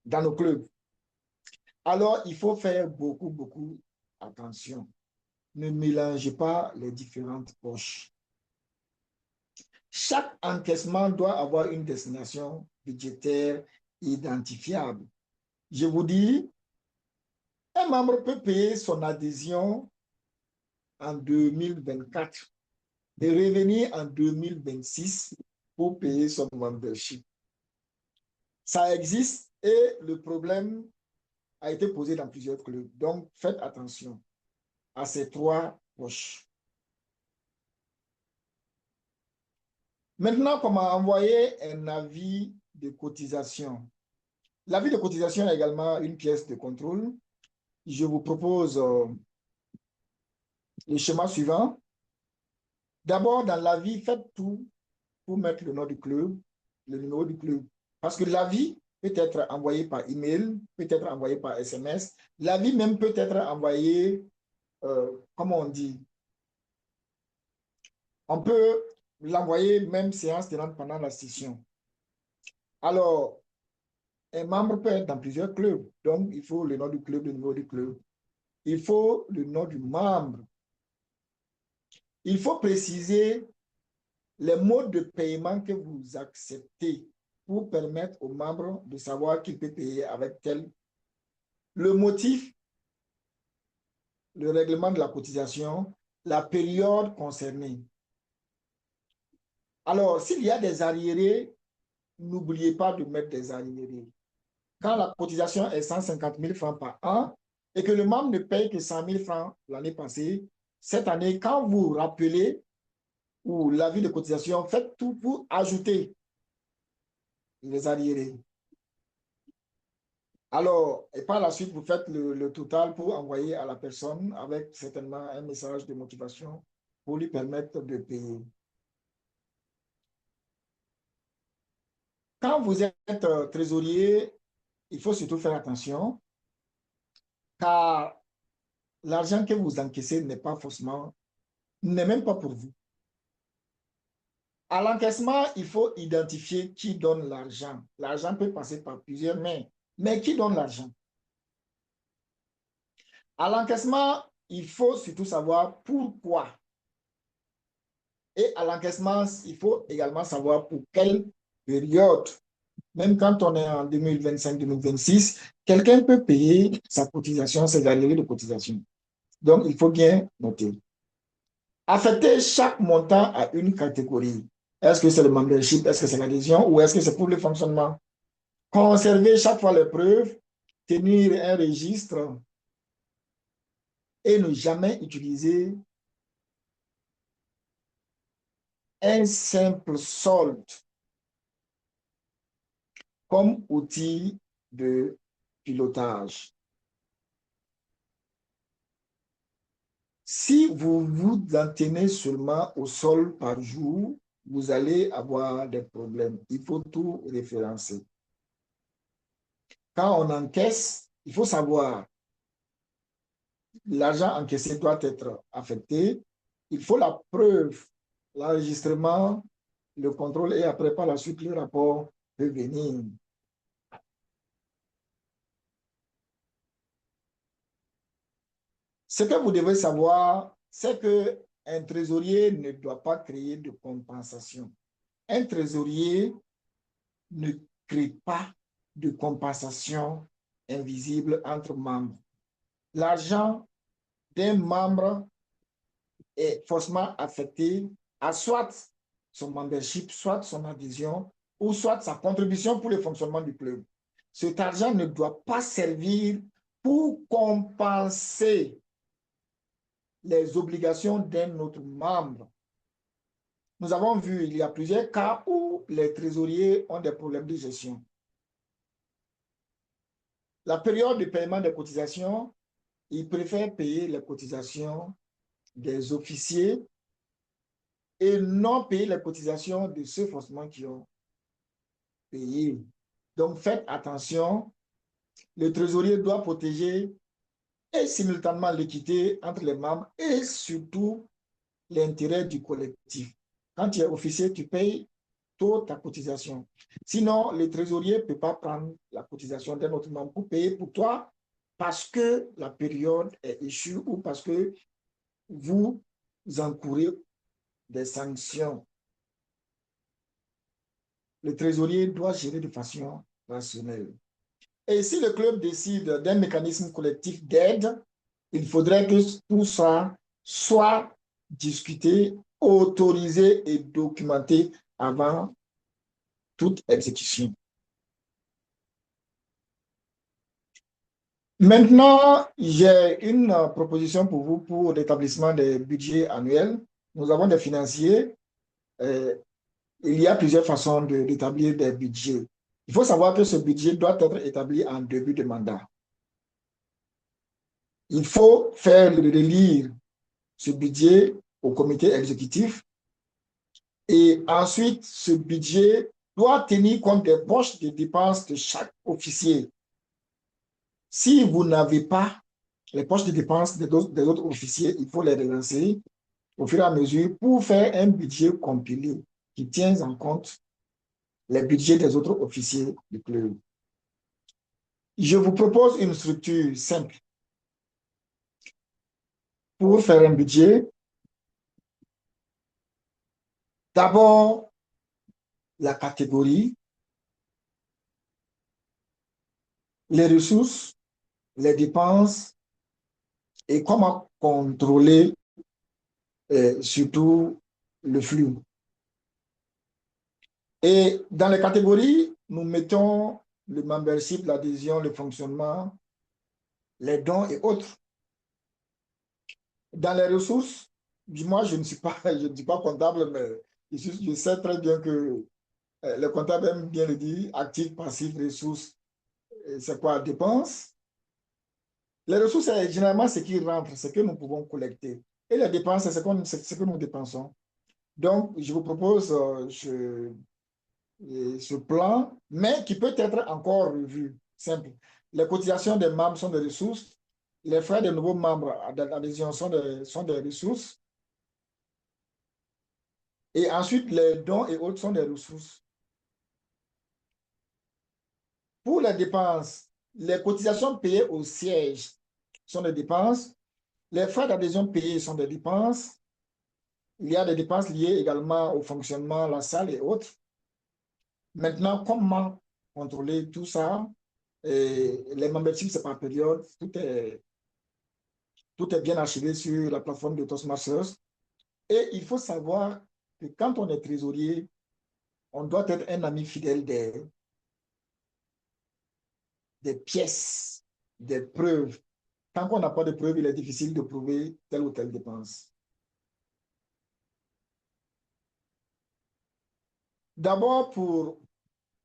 S3: dans nos clubs. Alors, il faut faire beaucoup attention. Ne mélangez pas les différentes poches. Chaque encaissement doit avoir une destination budgétaire identifiable. Je vous dis, un membre peut payer son adhésion en 2024 et revenir en 2026 pour payer son membership. Ça existe et le problème a été posé dans plusieurs clubs. Donc, faites attention à ces trois poches. Maintenant, comment envoyer un avis de cotisation? L'avis de cotisation est également une pièce de contrôle. Je vous propose le schéma suivant. D'abord, dans l'avis, faites tout pour mettre le nom du club, le numéro du club. Parce que l'avis peut être envoyé par email, peut être envoyé par SMS. L'avis même peut être envoyé, comment on dit, on peut l'envoyer même séance tenante pendant la session. Alors, un membre peut être dans plusieurs clubs. Donc, il faut le nom du club, le numéro du club. Il faut le nom du membre. Il faut préciser les modes de paiement que vous acceptez pour permettre aux membres de savoir qu'il peut payer avec tel. Le motif, le règlement de la cotisation, la période concernée. Alors, s'il y a des arriérés, n'oubliez pas de mettre des arriérés. Quand la cotisation est 150 000 francs par an et que le membre ne paye que 100 000 francs l'année passée, cette année, quand vous rappelez ou l'avis de cotisation, faites tout pour ajouter les arriérés. Alors, et par la suite, vous faites le total pour envoyer à la personne avec certainement un message de motivation pour lui permettre de payer. Quand vous êtes trésorier, il faut surtout faire attention car l'argent que vous encaissez n'est pas forcément, n'est même pas pour vous. À l'encaissement, il faut identifier qui donne l'argent. L'argent peut passer par plusieurs mains, mais qui donne l'argent? À l'encaissement, il faut surtout savoir pourquoi. Et à l'encaissement, il faut également savoir pour quelle période. Même quand on est en 2025-2026, quelqu'un peut payer sa cotisation, ses arriérés de cotisation. Donc, il faut bien noter. Affecter chaque montant à une catégorie. Est-ce que c'est le membership, est-ce que c'est l'adhésion ou est-ce que c'est pour le fonctionnement? Conserver chaque fois les preuves, tenir un registre et ne jamais utiliser un simple solde comme outil de pilotage. Si vous vous en tenez seulement au sol par jour, vous allez avoir des problèmes. Il faut tout référencer. Quand on encaisse, il faut savoir l'argent encaissé doit être affecté. Il faut la preuve, l'enregistrement, le contrôle et après par la suite le rapport peut venir. Ce que vous devez savoir, c'est qu'un trésorier ne doit pas créer de compensation. Un trésorier ne crée pas de compensation invisible entre membres. L'argent d'un membre est forcément affecté à soit son membership, soit son adhésion, ou soit sa contribution pour le fonctionnement du club. Cet argent ne doit pas servir pour compenser les obligations d'un autre membre. Nous avons vu, il y a plusieurs cas où les trésoriers ont des problèmes de gestion. La période de paiement des cotisations, ils préfèrent payer les cotisations des officiers et non payer les cotisations de ceux forcément qui ont payé. Donc faites attention, le trésorier doit protéger et simultanément l'équité entre les membres et surtout l'intérêt du collectif. Quand tu es officier, tu payes toute ta cotisation. Sinon, le trésorier ne peut pas prendre la cotisation d'un autre membre pour payer pour toi parce que la période est échue ou parce que vous encourez des sanctions. Le trésorier doit gérer de façon rationnelle. Et si le club décide d'un mécanisme collectif d'aide, il faudrait que tout ça soit discuté, autorisé et documenté avant toute exécution. Maintenant, j'ai une proposition pour vous pour l'établissement des budgets annuels. Nous avons des financiers. Il y a plusieurs façons d'établir des budgets. Il faut savoir que ce budget doit être établi en début de mandat. Il faut faire relire ce budget au comité exécutif et ensuite ce budget doit tenir compte des poches de dépenses de chaque officier. Si vous n'avez pas les poches de dépenses des autres officiers, il faut les relancer au fur et à mesure pour faire un budget compilé qui tient en compte les budgets des autres officiers du club. Je vous propose une structure simple. Pour faire un budget, d'abord, la catégorie, les ressources, les dépenses et comment contrôler surtout le flux. Et dans les catégories, nous mettons le membership, l'adhésion, le fonctionnement, les dons et autres. Dans les ressources, moi, je ne suis pas, je ne suis pas comptable, mais je sais très bien que le comptable aime bien le dire, actif, passif, ressources, c'est quoi, dépenses. Les ressources, c'est généralement ce qui rentre, ce que nous pouvons collecter. Et les dépenses, c'est ce que nous dépensons. Donc, je vous propose ce plan, mais qui peut être encore revu. Simple. Les cotisations des membres sont des ressources. Les frais des nouveaux membres d'adhésion sont des ressources. Et ensuite, les dons et autres sont des ressources. Pour les dépenses, les cotisations payées au siège sont des dépenses. Les frais d'adhésion payés sont des dépenses. Il y a des dépenses liées également au fonctionnement, la salle et autres. Maintenant, comment contrôler tout ça? Et les memberships, c'est par période. Tout est bien archivé sur la plateforme de Toastmasters. Et il faut savoir que quand on est trésorier, on doit être un ami fidèle des pièces, des preuves. Tant qu'on n'a pas de preuves, il est difficile de prouver telle ou telle dépense. D'abord, pour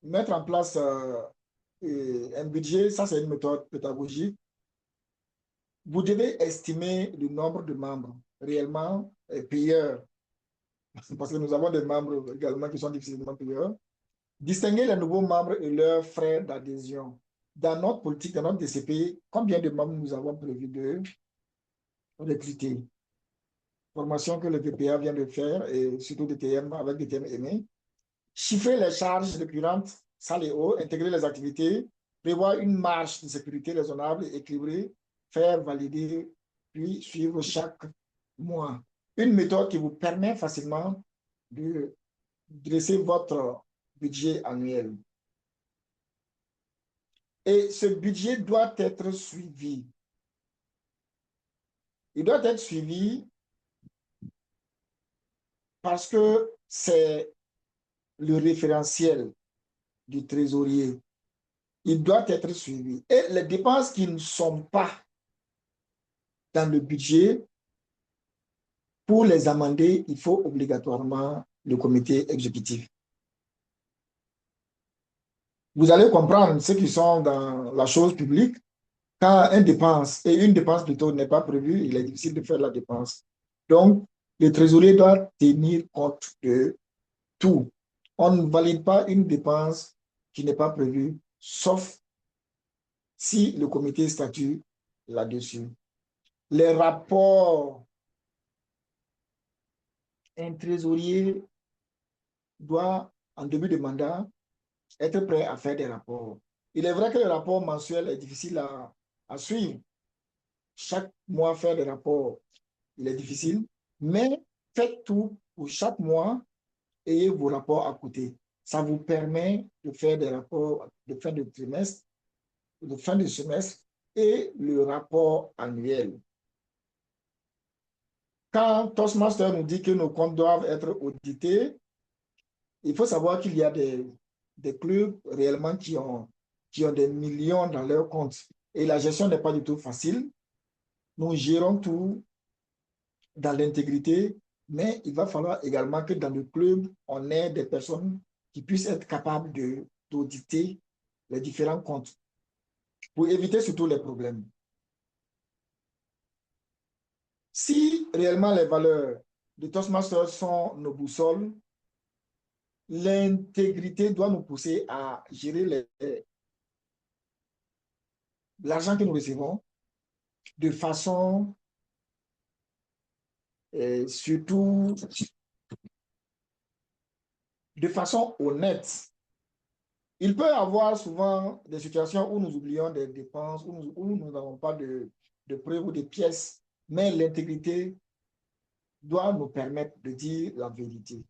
S3: mettre en place un budget, ça c'est une méthode pédagogique. Vous devez estimer le nombre de membres réellement payeurs, parce que nous avons des membres également qui sont difficilement payeurs. Distinguer les nouveaux membres et leurs frais d'adhésion. Dans notre politique, dans notre DCP, combien de membres nous avons prévu de recruter? Formation que le VPA vient de faire, et surtout des TM avec des TM aimés. Chiffrer les charges récurrentes, salles et eau, intégrer les activités, prévoir une marge de sécurité raisonnable et équilibrée, faire valider, puis suivre chaque mois. Une méthode qui vous permet facilement de dresser votre budget annuel. Et ce budget doit être suivi. Il doit être suivi parce que c'est le référentiel du trésorier. Il doit être suivi. Et les dépenses qui ne sont pas dans le budget, pour les amender, il faut obligatoirement le comité exécutif. Vous allez comprendre ceux qui sont dans la chose publique. Quand une dépense plutôt n'est pas prévue, il est difficile de faire la dépense. Donc, le trésorier doit tenir compte de tout. On ne valide pas une dépense qui n'est pas prévue, sauf si le comité statue là-dessus. Les rapports, un trésorier doit, en début de mandat, être prêt à faire des rapports. Il est vrai que le rapport mensuel est difficile à suivre. Chaque mois, faire des rapports, il est difficile, mais faites tout pour chaque mois, ayez vos rapports à côté. Ça vous permet de faire des rapports de fin de trimestre, de fin de semestre et le rapport annuel. Quand Toastmaster nous dit que nos comptes doivent être audités, il faut savoir qu'il y a des clubs réellement qui ont des millions dans leurs comptes. Et la gestion n'est pas du tout facile. Nous gérons tout dans l'intégrité, mais il va falloir également que dans le club, on ait des personnes qui puissent être capables d'auditer les différents comptes pour éviter surtout les problèmes. Si réellement les valeurs de Toastmasters sont nos boussoles, l'intégrité doit nous pousser à gérer l'argent que nous recevons de façon surtout de façon honnête. Il peut y avoir souvent des situations où nous oublions des dépenses, où nous n'avons pas de preuves ou de pièces, mais l'intégrité doit nous permettre de dire la vérité.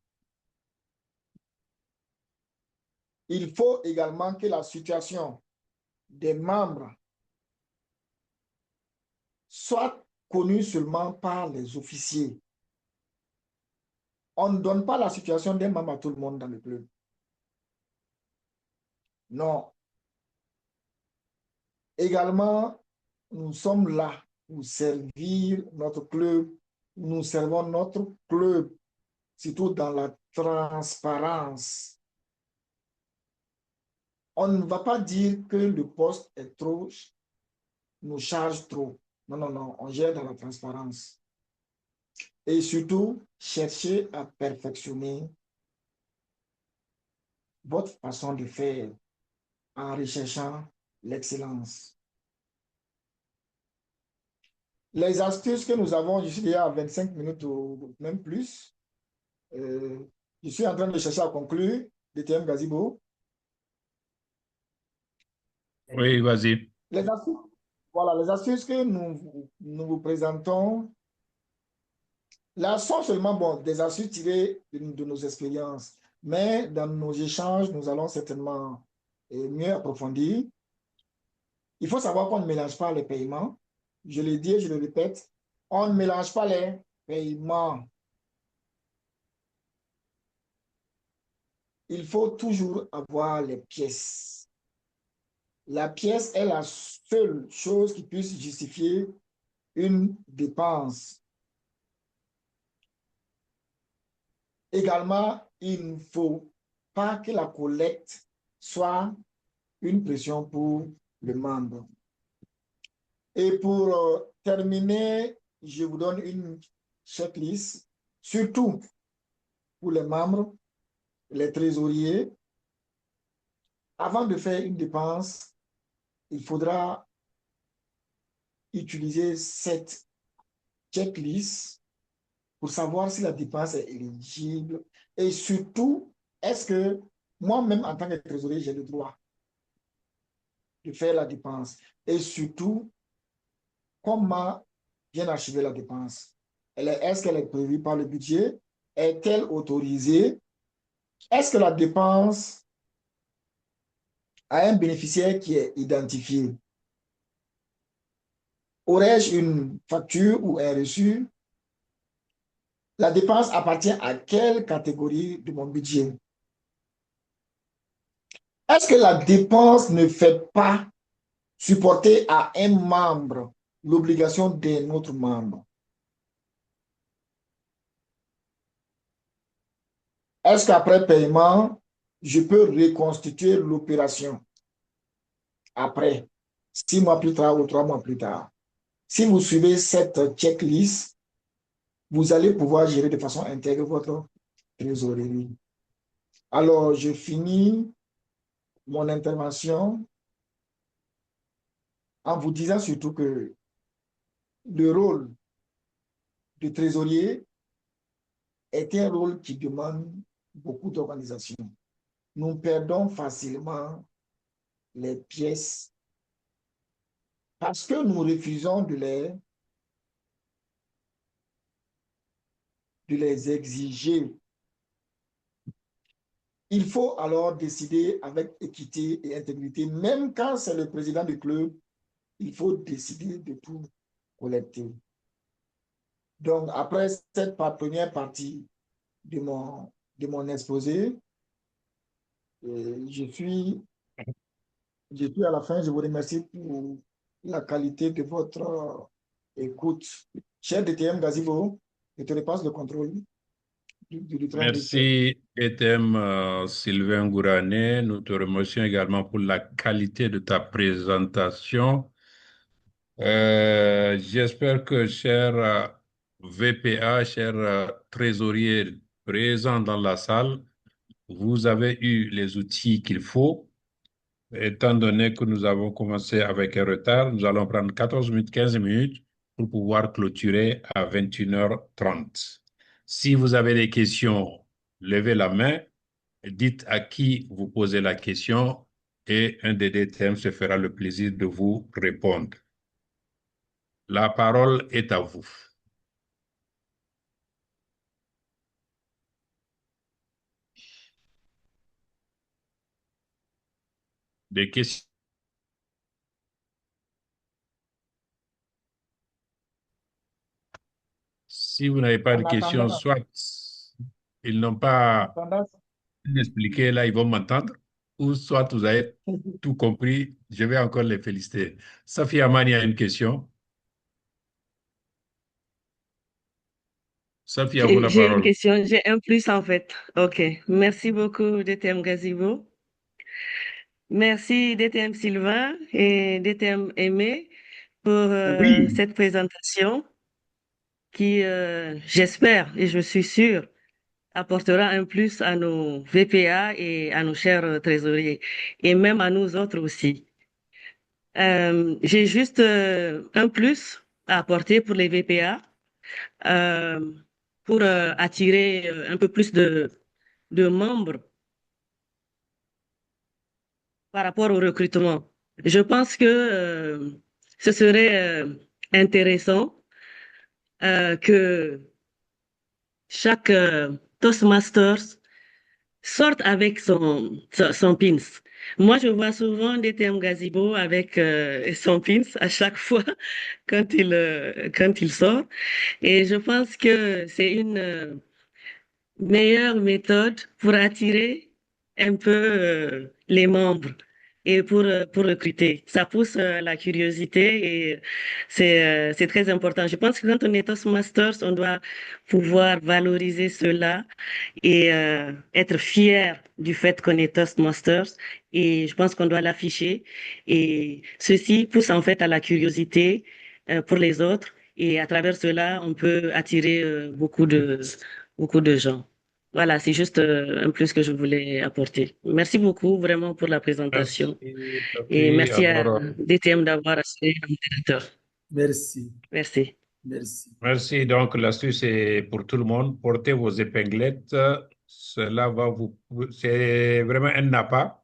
S3: Il faut également que la situation des membres soit connue seulement par les officiers. On ne donne pas la situation des membres à tout le monde dans le club. Non. Également, nous sommes là pour servir notre club. Nous servons notre club, surtout dans la transparence. On ne va pas dire que le poste est trop, nous charge trop. Non, non, non, on gère dans la transparence. Et surtout, chercher à perfectionner votre façon de faire en recherchant l'excellence. Les astuces que nous avons, je suis déjà à 25 minutes ou même plus. Je suis en train de chercher à conclure, DTM Gazibo.
S1: Oui, vas-y.
S3: Les astuces, voilà, les astuces que nous vous présentons, là, sont seulement bon, des astuces tirées de nos expériences. Mais dans nos échanges, nous allons certainement mieux approfondir. Il faut savoir qu'on ne mélange pas les paiements. Je l'ai dit et je le répète, on ne mélange pas les paiements. Il faut toujours avoir les pièces. La pièce est la seule chose qui puisse justifier une dépense. Également, il ne faut pas que la collecte soit une pression pour le membre. Et pour terminer, je vous donne une checklist, surtout pour les membres, les trésoriers. Avant de faire une dépense, il faudra utiliser cette checklist pour savoir si la dépense est éligible et surtout, est-ce que moi-même, en tant que trésorier, j'ai le droit de faire la dépense et surtout, comment bien archiver la dépense? Est-ce qu'elle est prévue par le budget? Est-elle autorisée? Est-ce que la dépense a un bénéficiaire qui est identifié? Aurais-je une facture ou un reçu? La dépense appartient à quelle catégorie de mon budget? Est-ce que la dépense ne fait pas supporter à un membre l'obligation d'un autre membre? Est-ce qu'après paiement, je peux reconstituer l'opération après, 6 mois plus tard ou 3 mois plus tard? Si vous suivez cette checklist, vous allez pouvoir gérer de façon intègre votre trésorerie. Alors, je finis mon intervention en vous disant surtout que le rôle de trésorier est un rôle qui demande beaucoup d'organisation. Nous perdons facilement les pièces parce que nous refusons de les exiger. Il faut alors décider avec équité et intégrité, même quand c'est le président du club, il faut décider de tout collecter. Donc, après cette première partie de mon exposé, je suis à la fin. Je vous remercie pour la qualité de votre écoute. Cher DTM Gazibo, je te repasse le contrôle du train de fait.
S1: Merci, ETM Sylvain Gourané. Nous te remercions également pour la qualité de ta présentation. J'espère que, cher VPA, cher trésorier présent dans la salle, vous avez eu les outils qu'il faut. Étant donné que nous avons commencé avec un retard, nous allons prendre 14 minutes, 15 minutes pour pouvoir clôturer à 21h30. Si vous avez des questions, levez la main, dites à qui vous posez la question et un des DTM se fera le plaisir de vous répondre. La parole est à vous. Des questions? Si vous n'avez pas de
S3: En
S1: questions,
S3: attendant,
S1: soit ils n'ont pas expliqué, là, ils vont m'entendre, ou soit vous avez tout compris. Je vais encore les féliciter. Safi Amani a une question. Safi, à vous la
S4: J'ai une
S1: parole.
S4: question, j'ai un plus en fait. OK. Merci beaucoup, DTM Gazibo. Merci, DTM Sylvain et DTM Aimé, pour
S2: Oui.
S4: cette présentation qui, j'espère et je suis sûre, apportera un plus à nos VPA et à nos chers trésoriers et même à nous autres aussi. J'ai juste un plus à apporter pour les VPA euh, pour attirer un peu plus de membres par rapport au recrutement. Je pense que ce serait intéressant que chaque Toastmasters sorte avec son pins. Moi, je vois souvent DTM Gazebo avec son pins à chaque fois quand il sort. Et je pense que c'est une meilleure méthode pour attirer un peu les membres et pour recruter. Ça pousse la curiosité et c'est très important. Je pense que quand on est Toastmasters, on doit pouvoir valoriser cela et être fier du fait qu'on est Toastmasters. Et je pense qu'on doit l'afficher. Et ceci pousse en fait à la curiosité pour les autres. Et à travers cela, on peut attirer beaucoup de gens. Voilà, c'est juste un plus que je voulais apporter. Merci beaucoup vraiment pour la
S1: Merci,
S4: présentation et
S1: Safi.
S4: merci à
S1: Alors,
S4: DTM d'avoir assuré le modérateur.
S2: Merci.
S4: Merci.
S2: Merci.
S1: merci. Donc, l'astuce est pour tout le monde. Portez vos épinglettes. Cela va vous... C'est vraiment un appât.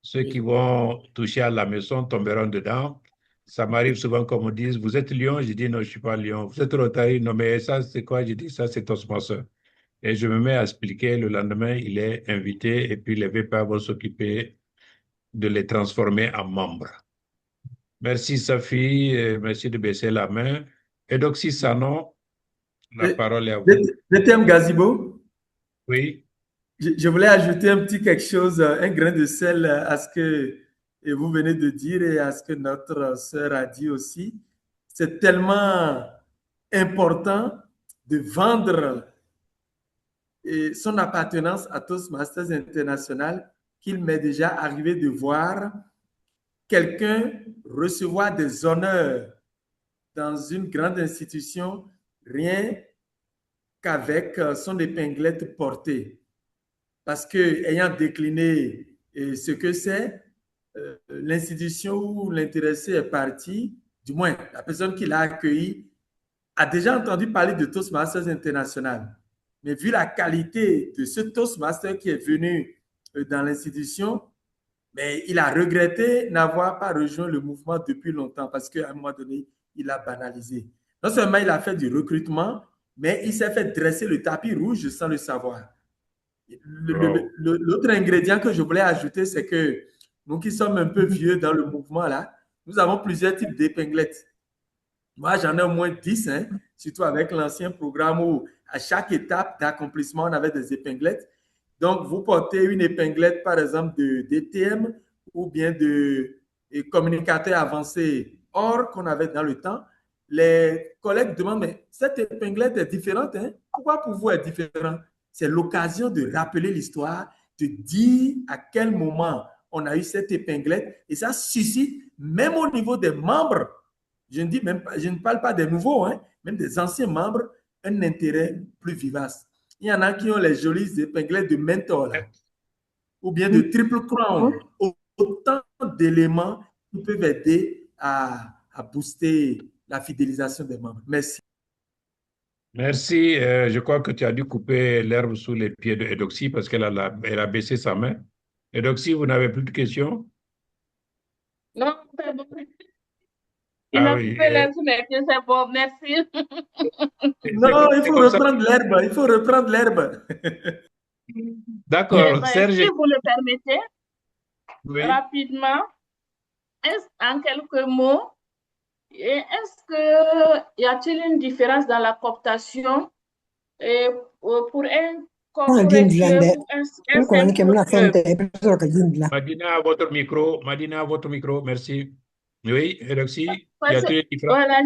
S1: Ceux qui
S2: Oui.
S1: vont toucher à la maison tomberont dedans. Ça m'arrive souvent qu'on me dise, vous êtes Lyon? Je dis non, je ne suis pas Lyon. Vous êtes Rotary? Non, mais ça, c'est quoi? Je dis ça, c'est ton sponsor. Et je me mets à expliquer. Le lendemain, il est invité et puis les VPA vont s'occuper de les transformer en membres. Merci, Safi. Merci de baisser la main. Et donc, si ça non, la
S2: Et
S1: parole est à vous.
S2: DTM Gazibo,
S1: Oui.
S2: je voulais ajouter un petit quelque chose, un grain de sel à ce que vous venez de dire et à ce que notre sœur a dit aussi. C'est tellement important de vendre son appartenance à Toastmasters International qu'il m'est déjà arrivé de voir quelqu'un recevoir des honneurs dans une grande institution rien qu'avec son épinglette portée. Parce que, ayant décliné ce que c'est, l'institution où l'intéressé est parti, du moins la personne qui l'a accueilli, a déjà entendu parler de Toastmasters International. Mais vu la qualité de ce Toastmaster qui est venu dans l'institution, mais il a regretté n'avoir pas rejoint le mouvement depuis longtemps parce qu'à un moment donné, il a banalisé. Non seulement il a fait du recrutement, mais il s'est fait dresser le tapis rouge sans le savoir.
S1: Wow.
S2: L'autre ingrédient que je voulais ajouter, c'est que nous qui sommes un peu vieux dans le mouvement, là, nous avons plusieurs types d'épinglettes. Moi, j'en ai au moins 10, hein, surtout avec l'ancien programme où à chaque étape d'accomplissement, on avait des épinglettes. Donc, vous portez une épinglette, par exemple, de DTM ou bien de communicateur avancé or qu'on avait dans le temps. Les collègues demandent, mais cette épinglette est différente, hein? Pourquoi pour vous est différent? C'est l'occasion de rappeler l'histoire, de dire à quel moment on a eu cette épinglette et ça suscite, même au niveau des membres, je ne parle pas des nouveaux, hein, même des anciens membres, un intérêt plus vivace. Il y en a qui ont les jolies épinglettes de mentor là, ou bien de triple crown. Autant d'éléments qui peuvent aider à booster la fidélisation des membres. Merci.
S1: Merci. Je crois que tu as dû couper l'herbe sous les pieds de Edoxy parce elle a baissé sa main. Edoxy, vous n'avez plus de questions?
S5: Non, c'est bon. Il
S1: Ah
S5: a
S1: oui.
S5: coupé l'herbe sous mes pieds, c'est bon, merci.
S2: Non, il
S1: C'est
S2: faut
S1: comme ça.
S2: reprendre l'herbe. Il faut reprendre l'herbe.
S5: Eh
S1: D'accord.
S5: ben, si
S1: Serge,
S5: vous le permettez,
S1: oui.
S5: rapidement, en quelques mots, est-ce que y a-t-il une différence dans la cooptation pour un corporate club ou un simple club?
S1: Madina, votre micro, merci. Oui, Roxy, il y a
S5: Parce que,
S1: tous les différents.
S5: voilà,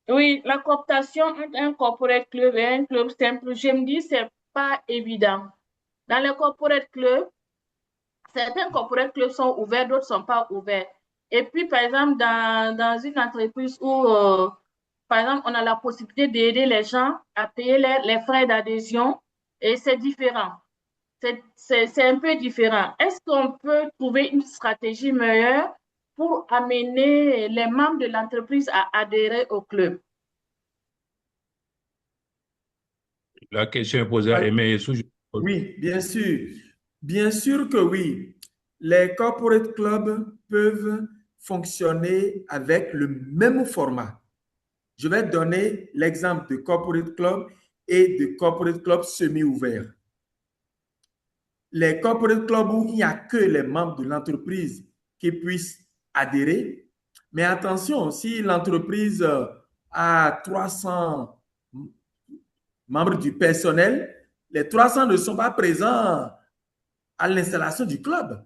S5: oui, la cooptation entre un corporate club et un club simple, je me dis, c'est pas évident. Dans les corporate clubs, certains corporate clubs sont ouverts, d'autres sont pas ouverts. Et puis, par exemple, dans une entreprise où, par exemple, on a la possibilité d'aider les gens à payer les frais d'adhésion, et c'est différent. C'est un peu différent. Est-ce qu'on peut trouver une stratégie meilleure pour amener les membres de l'entreprise à adhérer au club?
S1: La question est posée à Aimé Yessou.
S2: Oui, bien sûr. Bien sûr que oui. Les corporate clubs peuvent fonctionner avec le même format. Je vais donner l'exemple de corporate club et de corporate club semi-ouvert. Les corporate clubs où il n'y a que les membres de l'entreprise qui puissent adhérer. Mais attention, si l'entreprise a 300 membres du personnel, les 300 ne sont pas présents à l'installation du club.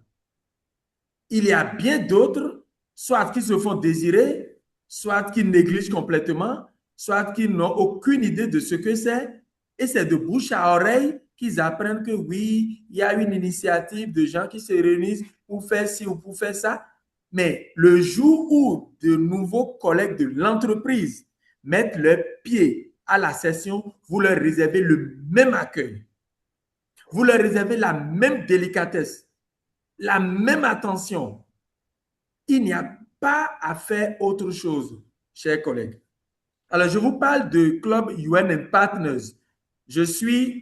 S2: Il y a bien d'autres, soit qui se font désirer, soit qui négligent complètement, soit qui n'ont aucune idée de ce que c'est. Et c'est de bouche à oreille qu'ils apprennent que oui, il y a une initiative de gens qui se réunissent pour faire ci ou pour faire ça. Mais le jour où de nouveaux collègues de l'entreprise mettent leurs pieds à la session, vous leur réservez le même accueil. Vous leur réservez la même délicatesse, la même attention. Il n'y a pas à faire autre chose, chers collègues. Alors, je vous parle de Club UN and Partners.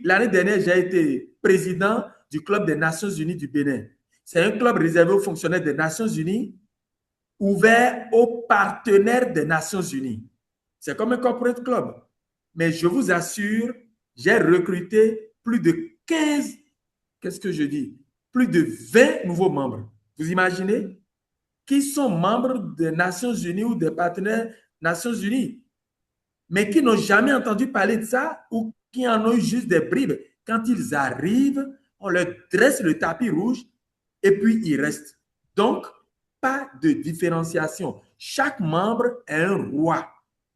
S2: L'année dernière, j'ai été président du Club des Nations Unies du Bénin. C'est un club réservé aux fonctionnaires des Nations Unies, ouvert aux partenaires des Nations Unies. C'est comme un corporate club. Mais je vous assure, j'ai recruté plus de 15, qu'est-ce que je dis? Plus de 20 nouveaux membres. Vous imaginez? Qui sont membres des Nations Unies ou des partenaires Nations Unies, mais qui n'ont jamais entendu parler de ça ou qui en ont eu juste des bribes. Quand ils arrivent, on leur dresse le tapis rouge et puis ils restent. Donc, pas de différenciation. Chaque membre est un roi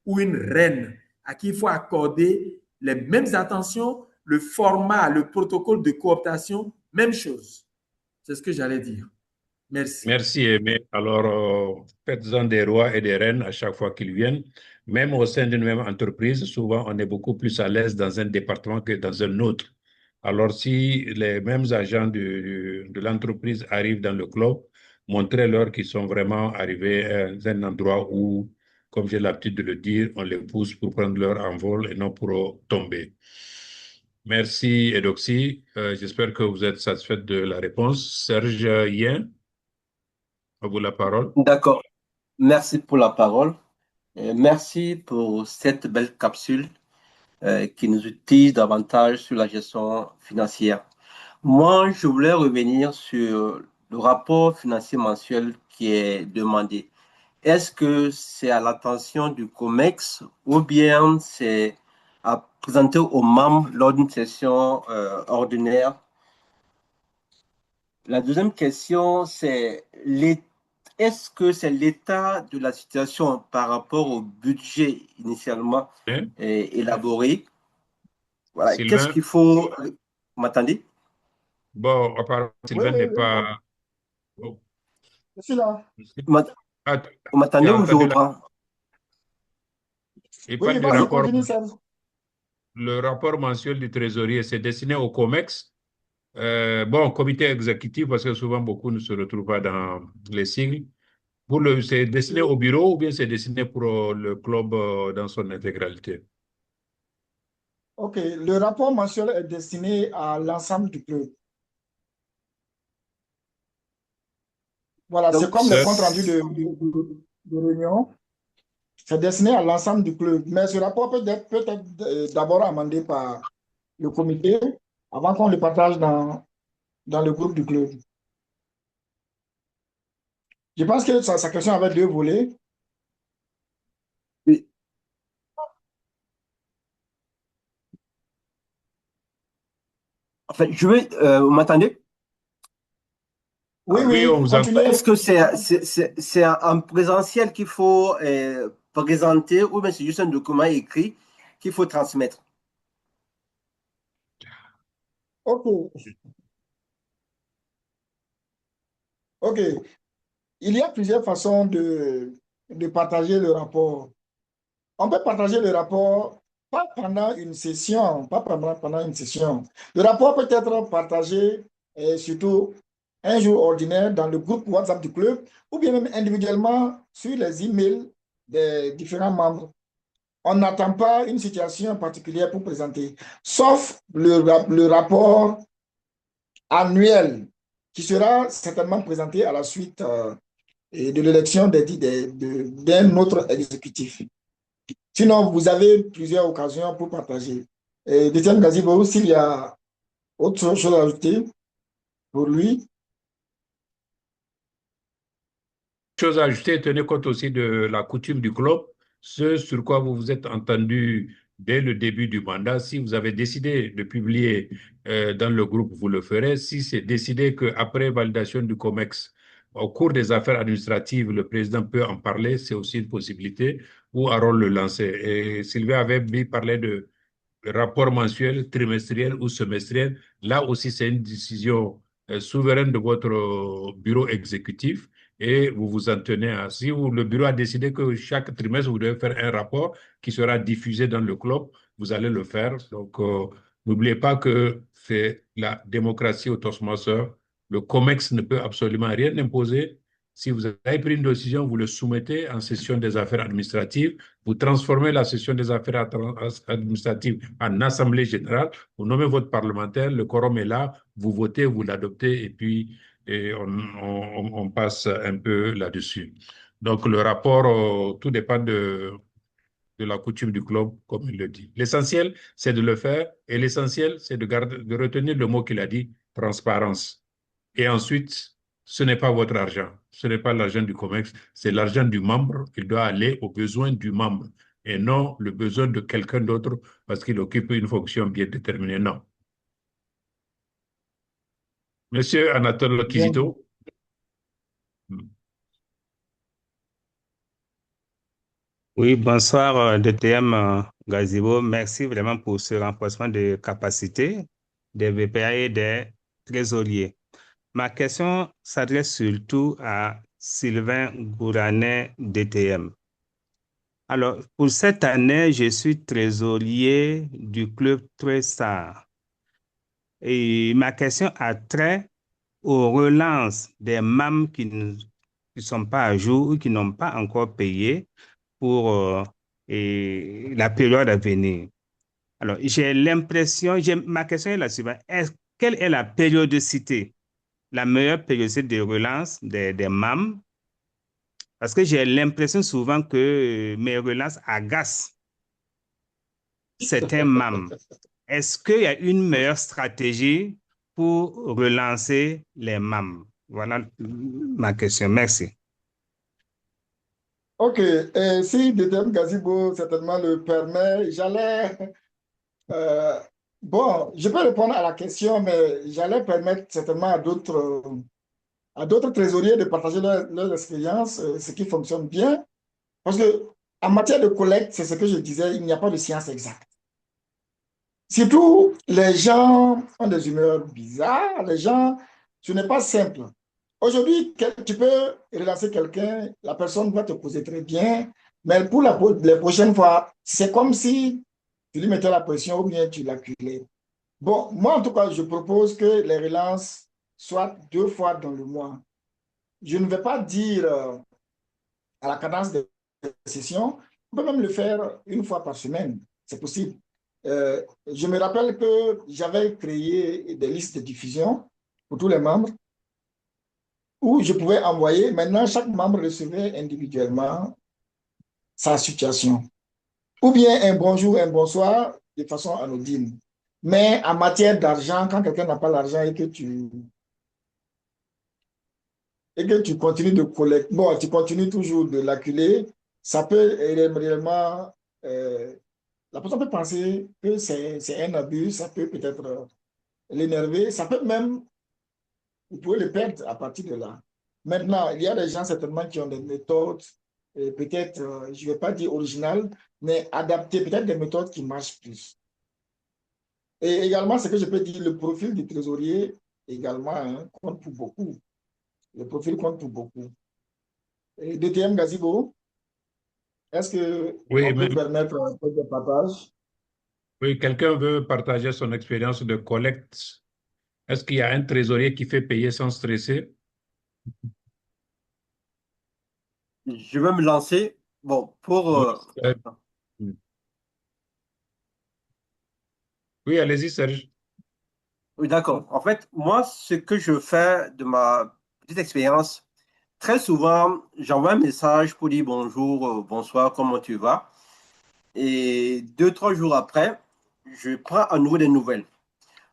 S2: ou une reine à qui il faut accorder les mêmes attentions, le format, le protocole de cooptation, même chose. C'est ce que j'allais dire. Merci.
S1: Merci, Aimé. Alors, faites-en des rois et des reines à chaque fois qu'ils viennent. Même au sein d'une même entreprise, souvent, on est beaucoup plus à l'aise dans un département que dans un autre. Alors, si les mêmes agents de l'entreprise arrivent dans le club, montrez-leur qu'ils sont vraiment arrivés à un endroit où, comme j'ai l'habitude de le dire, on les pousse pour prendre leur envol et non pour tomber. Merci, Edoxy. J'espère que vous êtes satisfaite de la réponse. Serge Yen, à vous la parole.
S6: D'accord. Merci pour la parole. Merci pour cette belle capsule qui nous utilise davantage sur la gestion financière. Moi, je voulais revenir sur le rapport financier mensuel qui est demandé. Est-ce que c'est à l'attention du COMEX ou bien c'est à présenter aux membres lors d'une session ordinaire? La deuxième question, c'est est-ce que c'est l'état de la situation par rapport au budget initialement
S1: Hein?
S6: élaboré? Voilà. Qu'est-ce
S1: Sylvain,
S6: qu'il faut... Vous m'attendez?
S1: bon, apparemment,
S3: Oui,
S1: Sylvain
S3: oui,
S1: n'est
S3: oui,
S1: pas. Oh,
S3: je suis là.
S1: ah,
S6: Vous
S1: tu
S6: m'attendez
S1: as
S6: ou je
S1: entendu
S6: reprends?
S1: il
S3: Oui,
S1: parle du
S3: vas-y,
S1: rapport,
S3: continue, Serge.
S1: le rapport mensuel du trésorier, c'est destiné au COMEX. Bon, comité exécutif, parce que souvent beaucoup ne se retrouvent pas dans les sigles. C'est destiné au bureau ou bien c'est destiné pour le club dans son intégralité?
S3: OK, le rapport mensuel est destiné à l'ensemble du club. Voilà, c'est
S6: Donc,
S3: comme le
S1: C'est-
S3: compte rendu de réunion. C'est destiné à l'ensemble du club. Mais ce rapport peut être d'abord amendé par le comité avant qu'on le partage dans le groupe du club. Je pense que sa question avait deux volets.
S6: oui, fait, vous m'entendez?
S3: Oui,
S1: Oui, on
S3: oui,
S1: vous entend.
S3: continuez.
S6: Est-ce que c'est en présentiel qu'il faut présenter ou bien c'est juste un document écrit qu'il faut transmettre?
S3: OK. OK. Il y a plusieurs façons de partager le rapport. On peut partager le rapport pas pendant une session, pas pendant une session. Le rapport peut être partagé surtout un jour ordinaire dans le groupe WhatsApp du club ou bien même individuellement sur les emails des différents membres. On n'attend pas une situation particulière pour présenter, sauf le rapport annuel qui sera certainement présenté à la suite et de l'élection d'un autre exécutif. Sinon, vous avez plusieurs occasions pour partager. Détienne Gazibo, s'il y a autre chose à ajouter pour lui.
S1: Chose à ajouter, tenez compte aussi de la coutume du club, ce sur quoi vous vous êtes entendu dès le début du mandat. Si vous avez décidé de publier dans le groupe, vous le ferez. Si c'est décidé qu'après validation du COMEX, au cours des affaires administratives, le président peut en parler, c'est aussi une possibilité, ou Harold le lancer. Et Sylvain avait parlé de rapport mensuel, trimestriel ou semestriel. Là aussi, c'est une décision souveraine de votre bureau exécutif et vous vous en tenez à. Si le bureau a décidé que chaque trimestre, vous devez faire un rapport qui sera diffusé dans le club, vous allez le faire. Donc, n'oubliez pas que c'est la démocratie au Toastmaster. Le COMEX ne peut absolument rien imposer. Si vous avez pris une décision, vous le soumettez en session des affaires administratives. Vous transformez la session des affaires administratives en assemblée générale, vous nommez votre parlementaire, le quorum est là, vous votez, vous l'adoptez et puis on passe un peu là-dessus. Donc le rapport, tout dépend de la coutume du club, comme il le dit. L'essentiel, c'est de le faire et l'essentiel, c'est de retenir le mot qu'il a dit, transparence. Et ensuite, ce n'est pas votre argent, ce n'est pas l'argent du COMEX, c'est l'argent du membre. Il doit aller aux besoins du membre et non le besoin de quelqu'un d'autre parce qu'il occupe une fonction bien déterminée. Non. Monsieur Anatole
S3: Bien.
S1: Kizito.
S7: Oui, bonsoir DTM Gazibo. Merci vraiment pour ce renforcement de capacité des VPA et des trésoriers. Ma question s'adresse surtout à Sylvain Gouranet DTM. Alors, pour cette année, je suis trésorier du club Trestar. Et ma question a trait aux relances des membres qui ne sont pas à jour ou qui n'ont pas encore payé pour la période à venir. Alors, j'ai l'impression, ma question est la suivante. Quelle est la périodicité, la meilleure périodicité de relance des membres? Parce que j'ai l'impression souvent que mes relances agacent certains membres. Est-ce qu'il y a une meilleure stratégie pour relancer les membres? Voilà ma question. Merci.
S3: OK. Si Détienne Gazibo certainement le permet, bon, je peux répondre à la question, mais j'allais permettre certainement à d'autres trésoriers de partager leur expérience, ce qui fonctionne bien. Parce que en matière de collecte, c'est ce que je disais, il n'y a pas de science exacte. Surtout, les gens ont des humeurs bizarres, ce n'est pas simple. Aujourd'hui, tu peux relancer quelqu'un, la personne va te poser très bien, mais pour les prochaines fois, c'est comme si tu lui mettais la pression ou bien tu l'acculais. Bon, moi en tout cas, je propose que les relances soient 2 fois dans le mois. Je ne vais pas dire à la cadence des sessions, on peut même le faire 1 fois par semaine, c'est possible. Je me rappelle que j'avais créé des listes de diffusion pour tous les membres où je pouvais envoyer. Maintenant, chaque membre recevait individuellement sa situation. Ou bien un bonjour, un bonsoir de façon anodine. Mais en matière d'argent, quand quelqu'un n'a pas l'argent et que tu continues de collecter, bon, tu continues toujours de l'acculer, ça peut réellement, la personne peut penser que c'est un abus, ça peut peut-être l'énerver, ça peut même, vous pouvez le perdre à partir de là. Maintenant, il y a des gens certainement qui ont des méthodes, peut-être, je ne vais pas dire originales, mais adaptées, peut-être des méthodes qui marchent plus. Et également, ce que je peux dire, le profil du trésorier également hein, compte pour beaucoup. Le profil compte pour beaucoup. Et DTM Gazibo, est-ce
S1: Oui,
S3: qu'on peut permettre un peu de partage?
S1: oui, quelqu'un veut partager son expérience de collecte. Est-ce qu'il y a un trésorier qui fait payer sans stresser?
S6: Je vais me lancer. Bon,
S1: Oui, oui, allez-y, Serge.
S6: oui, d'accord. En fait, moi, ce que je fais de ma petite expérience, très souvent, j'envoie un message pour dire bonjour, bonsoir, comment tu vas? Et 2, 3 jours après, je prends à nouveau des nouvelles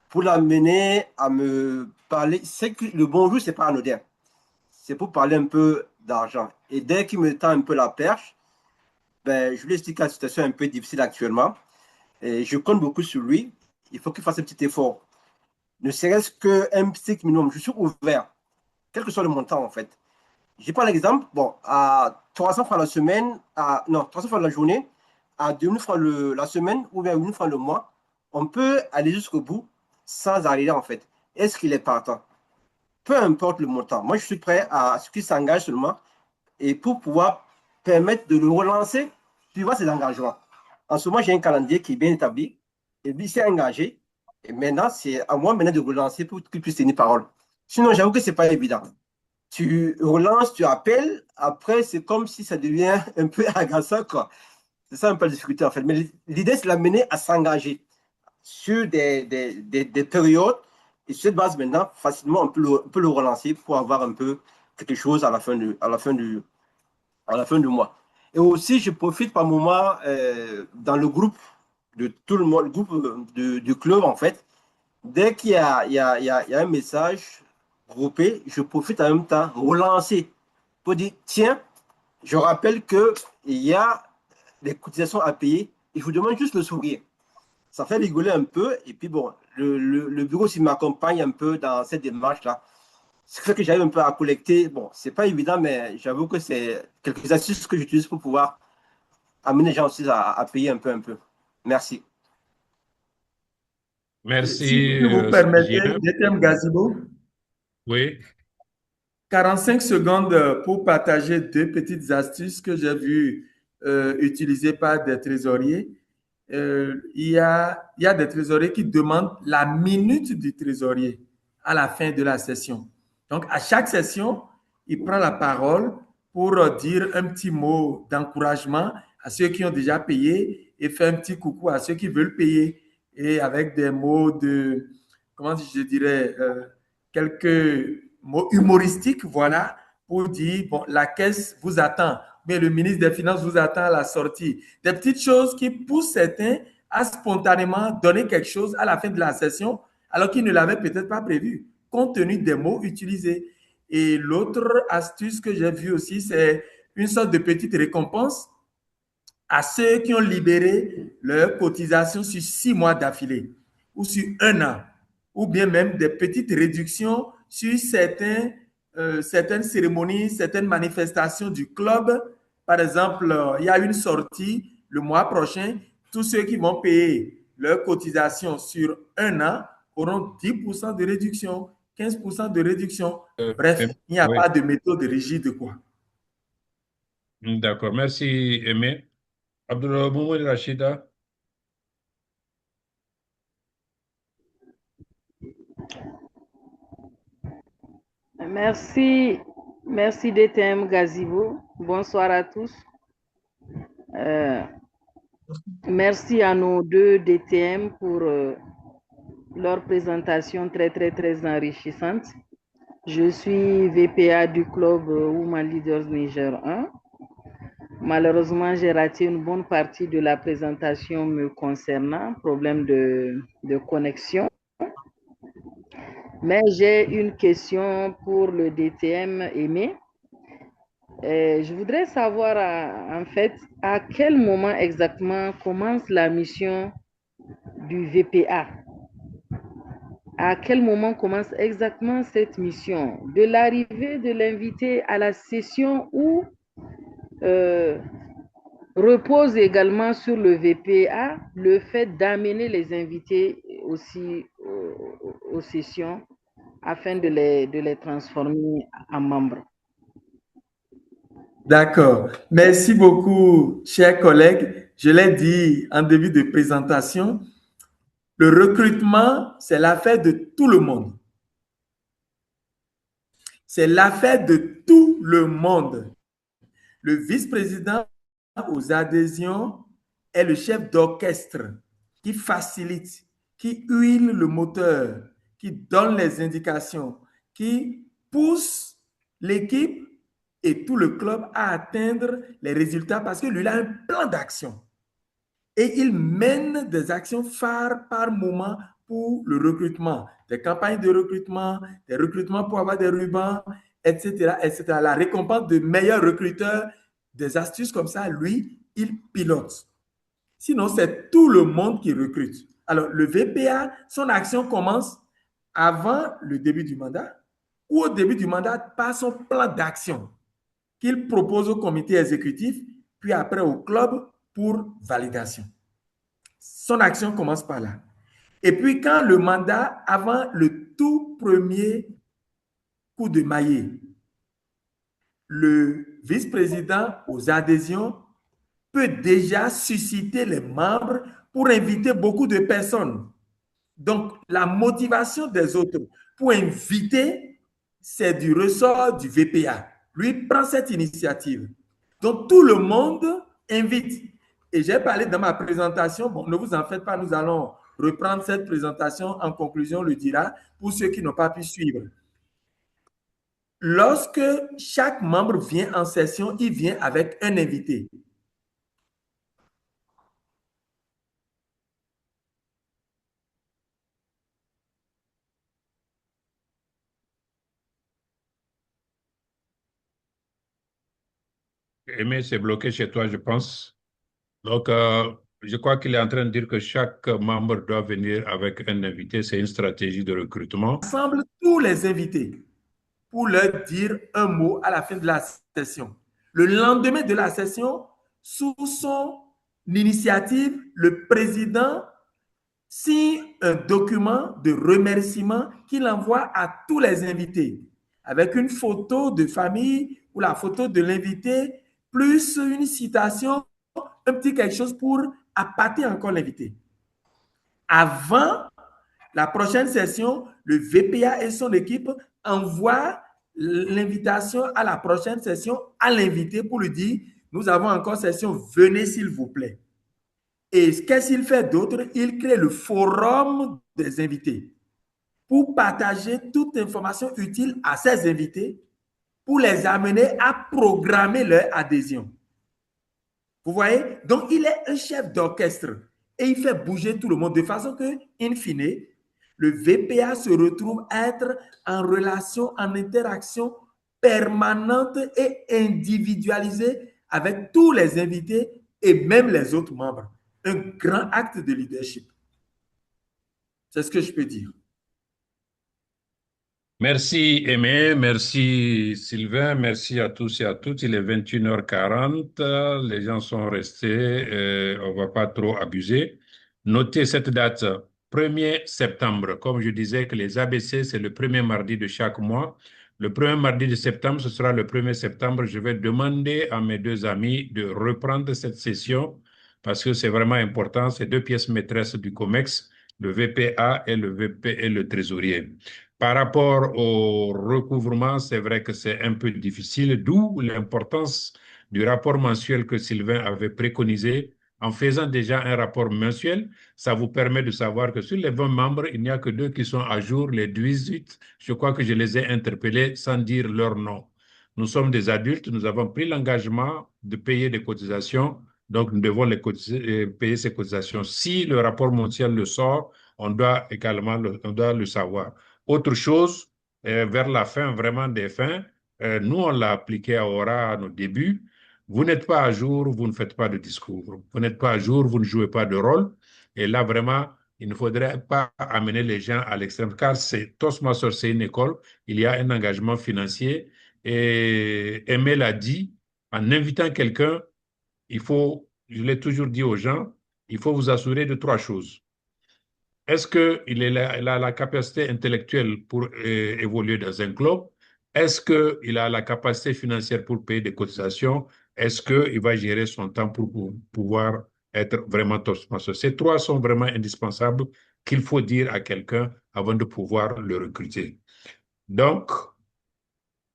S6: pour l'amener à me parler. C'est que le bonjour, c'est pas anodin. C'est pour parler un peu d'argent. Et dès qu'il me tend un peu la perche, ben, je lui explique que la situation est un peu difficile actuellement. Et je compte beaucoup sur lui. Il faut qu'il fasse un petit effort. Ne serait-ce qu'un petit minimum. Je suis ouvert, quel que soit le montant, en fait. Je prends l'exemple, bon, à 300 francs la semaine, non, 300 francs la journée, à 2000 francs la semaine ou bien 1000 francs le mois, on peut aller jusqu'au bout sans arriver, en fait. Est-ce qu'il est partant? Peu importe le montant. Moi, je suis prêt à ce qu'il s'engage seulement et pour pouvoir permettre de le relancer, tu vois ses engagements. En ce moment, j'ai un calendrier qui est bien établi et lui s'est engagé. Et maintenant, c'est à moi maintenant de relancer pour qu'il puisse tenir parole. Sinon, j'avoue que ce n'est pas évident. Tu relances, tu appelles, après, c'est comme si ça devient un peu agaçant, quoi. C'est ça un peu la difficulté, en fait. Mais l'idée, c'est de l'amener à s'engager sur des périodes. Et sur cette base, maintenant, facilement, on peut le relancer pour avoir un peu quelque chose à la fin du mois. Et aussi, je profite par moment dans le groupe de tout le monde, le groupe du club, en fait. Dès qu'il y a, il y a un message groupé, je profite en même temps relancer pour dire, tiens, je rappelle qu'il y a des cotisations à payer et je vous demande juste le sourire. Ça fait rigoler un peu et puis bon, le bureau aussi m'accompagne un peu dans cette démarche-là. Ce qui fait que j'arrive un peu à collecter. Bon, c'est pas évident, mais j'avoue que c'est quelques astuces que j'utilise pour pouvoir amener les gens aussi à payer un peu, un peu. Merci.
S2: Si
S1: Merci,
S2: vous permettez,
S1: stagiaire.
S2: DTM Gazibo,
S1: Oui,
S2: 45 secondes pour partager deux petites astuces que j'ai vues utilisées par des trésoriers. Il y a des trésoriers qui demandent la minute du trésorier à la fin de la session. Donc, à chaque session, il prend la parole pour dire un petit mot d'encouragement à ceux qui ont déjà payé et fait un petit coucou à ceux qui veulent payer. Et avec des mots de, comment je dirais, quelques mots humoristiques, voilà, pour dire, bon, la caisse vous attend, mais le ministre des Finances vous attend à la sortie. Des petites choses qui poussent certains à spontanément donner quelque chose à la fin de la session, alors qu'ils ne l'avaient peut-être pas prévu, compte tenu des mots utilisés. Et l'autre astuce que j'ai vue aussi, c'est une sorte de petite récompense à ceux qui ont libéré leur cotisation sur 6 mois d'affilée ou sur un an, ou bien même des petites réductions sur certaines cérémonies, certaines manifestations du club. Par exemple, il y a une sortie le mois prochain. Tous ceux qui vont payer leur cotisation sur un an auront 10% de réduction, 15% de réduction. Bref, il n'y a
S1: oui,
S2: pas de méthode rigide, quoi.
S1: d'accord. Merci, Aimé. Abdullah Rachida.
S8: Merci, merci DTM Gazibo. Bonsoir à tous. Merci à nos deux DTM pour leur présentation très enrichissante. Je suis VPA du club Women Leaders Niger 1. Malheureusement, j'ai raté une bonne partie de la présentation me concernant, problème de connexion. Mais j'ai une question pour le DTM Aimé. Je voudrais savoir en fait à quel moment exactement commence la mission du VPA. à quel moment commence exactement cette mission? De l'arrivée de l'invité à la session ou repose également sur le VPA le fait d'amener les invités aussi aux sessions afin de les transformer en membres.
S2: D'accord. Merci beaucoup, chers collègues. Je l'ai dit en début de présentation, le recrutement, c'est l'affaire de tout le monde. C'est l'affaire de tout le monde. Le vice-président aux adhésions est le chef d'orchestre qui facilite, qui huile le moteur, qui donne les indications, qui pousse l'équipe et tout le club à atteindre les résultats parce que lui, il a un plan d'action. Et il mène des actions phares par moment pour le recrutement, des campagnes de recrutement, des recrutements pour avoir des rubans, etc., etc. La récompense de meilleurs recruteurs, des astuces comme ça, lui, il pilote. Sinon, c'est tout le monde qui recrute. Alors, le VPA, son action commence avant le début du mandat ou au début du mandat par son plan d'action qu'il propose au comité exécutif, puis après au club pour validation. Son action commence par là. Et puis, quand le mandat, avant le tout premier coup de maillet, le vice-président aux adhésions peut déjà susciter les membres pour inviter beaucoup de personnes. Donc, la motivation des autres pour inviter, c'est du ressort du VPA. Lui prend cette initiative. Donc, tout le monde invite. Et j'ai parlé dans ma présentation, bon, ne vous en faites pas, nous allons reprendre cette présentation en conclusion, le dira, pour ceux qui n'ont pas pu suivre. Lorsque chaque membre vient en session, il vient avec un invité.
S1: Aimé, c'est bloqué chez toi, je pense. Donc, je crois qu'il est en train de dire que chaque membre doit venir avec un invité. C'est une stratégie de recrutement.
S2: Rassemble tous les invités pour leur dire un mot à la fin de la session. Le lendemain de la session, sous son initiative, le président signe un document de remerciement qu'il envoie à tous les invités avec une photo de famille ou la photo de l'invité, plus une citation, un petit quelque chose pour appâter encore l'invité. Avant la prochaine session, le VPA et son équipe envoient l'invitation à la prochaine session à l'invité pour lui dire, nous avons encore session, venez s'il vous plaît. Et qu'est-ce qu'il fait d'autre? Il crée le forum des invités pour partager toute information utile à ses invités pour les amener à programmer leur adhésion. Vous voyez? Donc, il est un chef d'orchestre et il fait bouger tout le monde de façon que, in fine, le VPA se retrouve à être en relation, en interaction permanente et individualisée avec tous les invités et même les autres membres. Un grand acte de leadership. C'est ce que je peux dire.
S1: Merci Aimé, merci Sylvain, merci à tous et à toutes. Il est 21h40, les gens sont restés, on ne va pas trop abuser. Notez cette date, 1er septembre. Comme je disais que les ABC, c'est le premier mardi de chaque mois. Le premier mardi de septembre, ce sera le 1er septembre. Je vais demander à mes deux amis de reprendre cette session parce que c'est vraiment important. C'est deux pièces maîtresses du COMEX, le VPA et le trésorier. Par rapport au recouvrement, c'est vrai que c'est un peu difficile, d'où l'importance du rapport mensuel que Sylvain avait préconisé. En faisant déjà un rapport mensuel, ça vous permet de savoir que sur les 20 membres, il n'y a que 2 qui sont à jour, les 18. Je crois que je les ai interpellés sans dire leur nom. Nous sommes des adultes, nous avons pris l'engagement de payer des cotisations, donc nous devons payer ces cotisations. Si le rapport mensuel le sort, on doit également le savoir. Autre chose, vers la fin, vraiment des fins, nous, on l'a appliqué à Aura à nos débuts. Vous n'êtes pas à jour, vous ne faites pas de discours. Vous n'êtes pas à jour, vous ne jouez pas de rôle. Et là, vraiment, Il ne faudrait pas amener les gens à l'extrême, car Toastmasters, c'est une école, il y a un engagement financier. Et Aimé l'a dit, en invitant quelqu'un, il faut, je l'ai toujours dit aux gens, il faut vous assurer de trois choses. Est-ce qu'il a la capacité intellectuelle pour évoluer dans un club? Est-ce qu'il a la capacité financière pour payer des cotisations? Est-ce qu'il va gérer son temps pour pouvoir être vraiment Toastmaster? Ces trois sont vraiment indispensables qu'il faut dire à quelqu'un avant de pouvoir le recruter. Donc,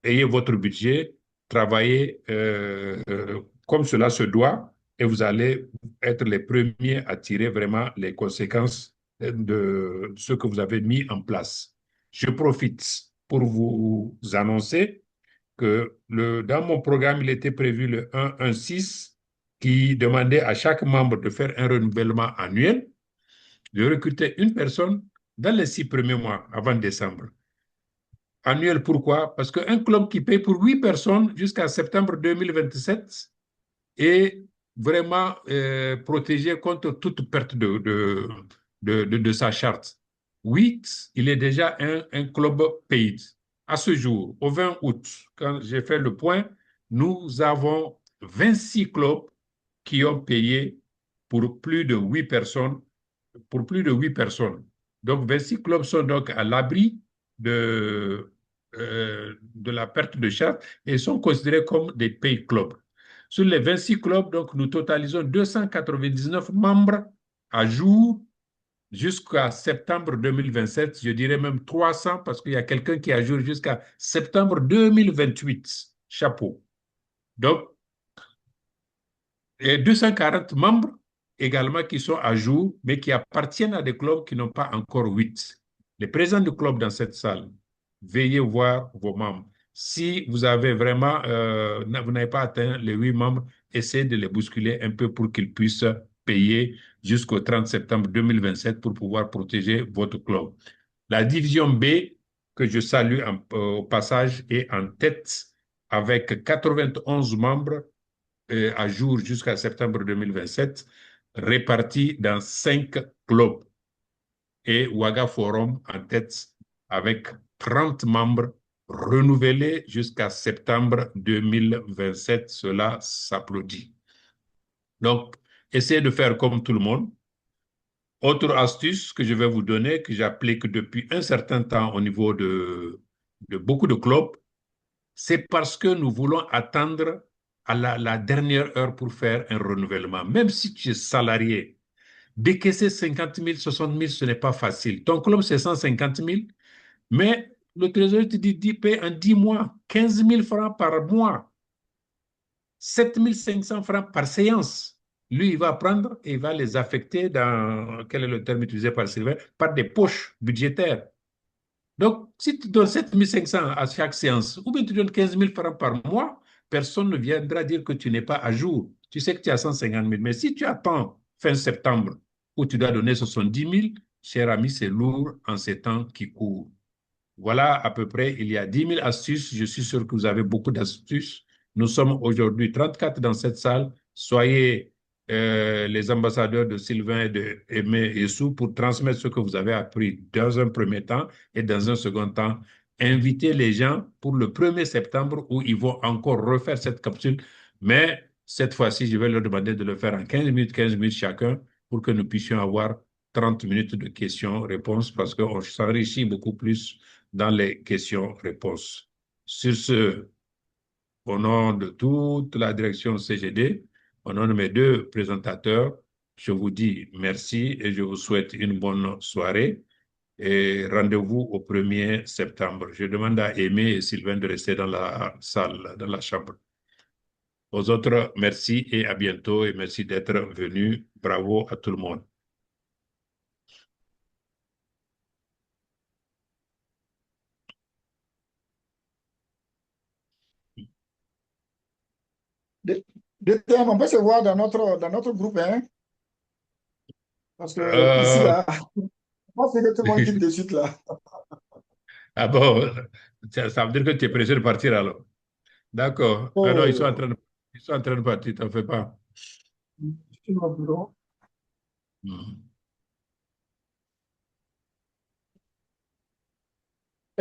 S1: ayez votre budget, travaillez comme cela se doit et vous allez être les premiers à tirer vraiment les conséquences de ce que vous avez mis en place. Je profite pour vous annoncer que dans mon programme, il était prévu le 1-1-6 qui demandait à chaque membre de faire un renouvellement annuel, de recruter une personne dans les 6 premiers mois avant décembre. Annuel, pourquoi? Parce qu'un club qui paye pour 8 personnes jusqu'à septembre 2027 est vraiment protégé contre toute perte de sa charte. 8, il est déjà un club payé. À ce jour, au 20 août, quand j'ai fait le point, nous avons 26 clubs qui ont payé pour plus de 8 personnes. Pour plus de 8 personnes. Donc, 26 clubs sont donc à l'abri de la perte de charte et sont considérés comme des pay clubs. Sur les 26 clubs, donc, nous totalisons 299 membres à jour jusqu'à septembre 2027. Je dirais même 300 parce qu'il y a quelqu'un qui est à jour jusqu'à septembre 2028. Chapeau. Donc, et 240 membres également qui sont à jour, mais qui appartiennent à des clubs qui n'ont pas encore 8. Les présidents du club dans cette salle, veillez voir vos membres. Si vous avez vraiment, vous n'avez pas atteint les 8 membres, essayez de les bousculer un peu pour qu'ils puissent payer jusqu'au 30 septembre 2027 pour pouvoir protéger votre club. La division B, que je salue au passage, est en tête avec 91 membres à jour jusqu'à septembre 2027, répartis dans 5 clubs. Et Ouaga Forum en tête avec 30 membres renouvelés jusqu'à septembre 2027. Cela s'applaudit. Donc, essayez de faire comme tout le monde. Autre astuce que je vais vous donner, que j'applique depuis un certain temps au niveau de beaucoup de clubs, c'est parce que nous voulons attendre à la dernière heure pour faire un renouvellement. Même si tu es salarié, décaisser 50 000, 60 000, ce n'est pas facile. Ton club, c'est 150 000, mais le trésorier te dit paye en 10 mois, 15 000 francs par mois, 7 500 francs par séance. Lui, il va prendre et il va les affecter dans, quel est le terme utilisé par Sylvain, par des poches budgétaires. Donc, si tu donnes 7 500 à chaque séance, ou bien tu donnes 15 000 francs par mois, personne ne viendra dire que tu n'es pas à jour. Tu sais que tu as 150 000. Mais si tu attends fin septembre, où tu dois donner 70 000, cher ami, c'est lourd en ces temps qui courent. Voilà à peu près, il y a 10 000 astuces. Je suis sûr que vous avez beaucoup d'astuces. Nous sommes aujourd'hui 34 dans cette salle. Soyez les ambassadeurs de Sylvain et de Aimé et Sou pour transmettre ce que vous avez appris dans un premier temps et dans un second temps. Invitez les gens pour le 1er septembre où ils vont encore refaire cette capsule. Mais cette fois-ci, je vais leur demander de le faire en 15 minutes chacun pour que nous puissions avoir 30 minutes de questions-réponses parce qu'on s'enrichit beaucoup plus dans les questions-réponses. Sur ce, au nom de toute la direction CGD, au nom de mes deux présentateurs, je vous dis merci et je vous souhaite une bonne soirée et rendez-vous au 1er septembre. Je demande à Aimé et Sylvain de rester dans la salle, dans la chambre. Aux autres, merci et à bientôt et merci d'être venus. Bravo à tout le monde.
S3: On peut se voir dans notre groupe, hein? Parce que ici, là, moi, c'est que tout le monde quitte de suite, là.
S1: Ah bon, ça veut dire que tu es pressé de partir alors. D'accord. Ah non, ils sont en train de partir, t'en fais pas.
S3: Je suis au bureau.
S1: Mhm.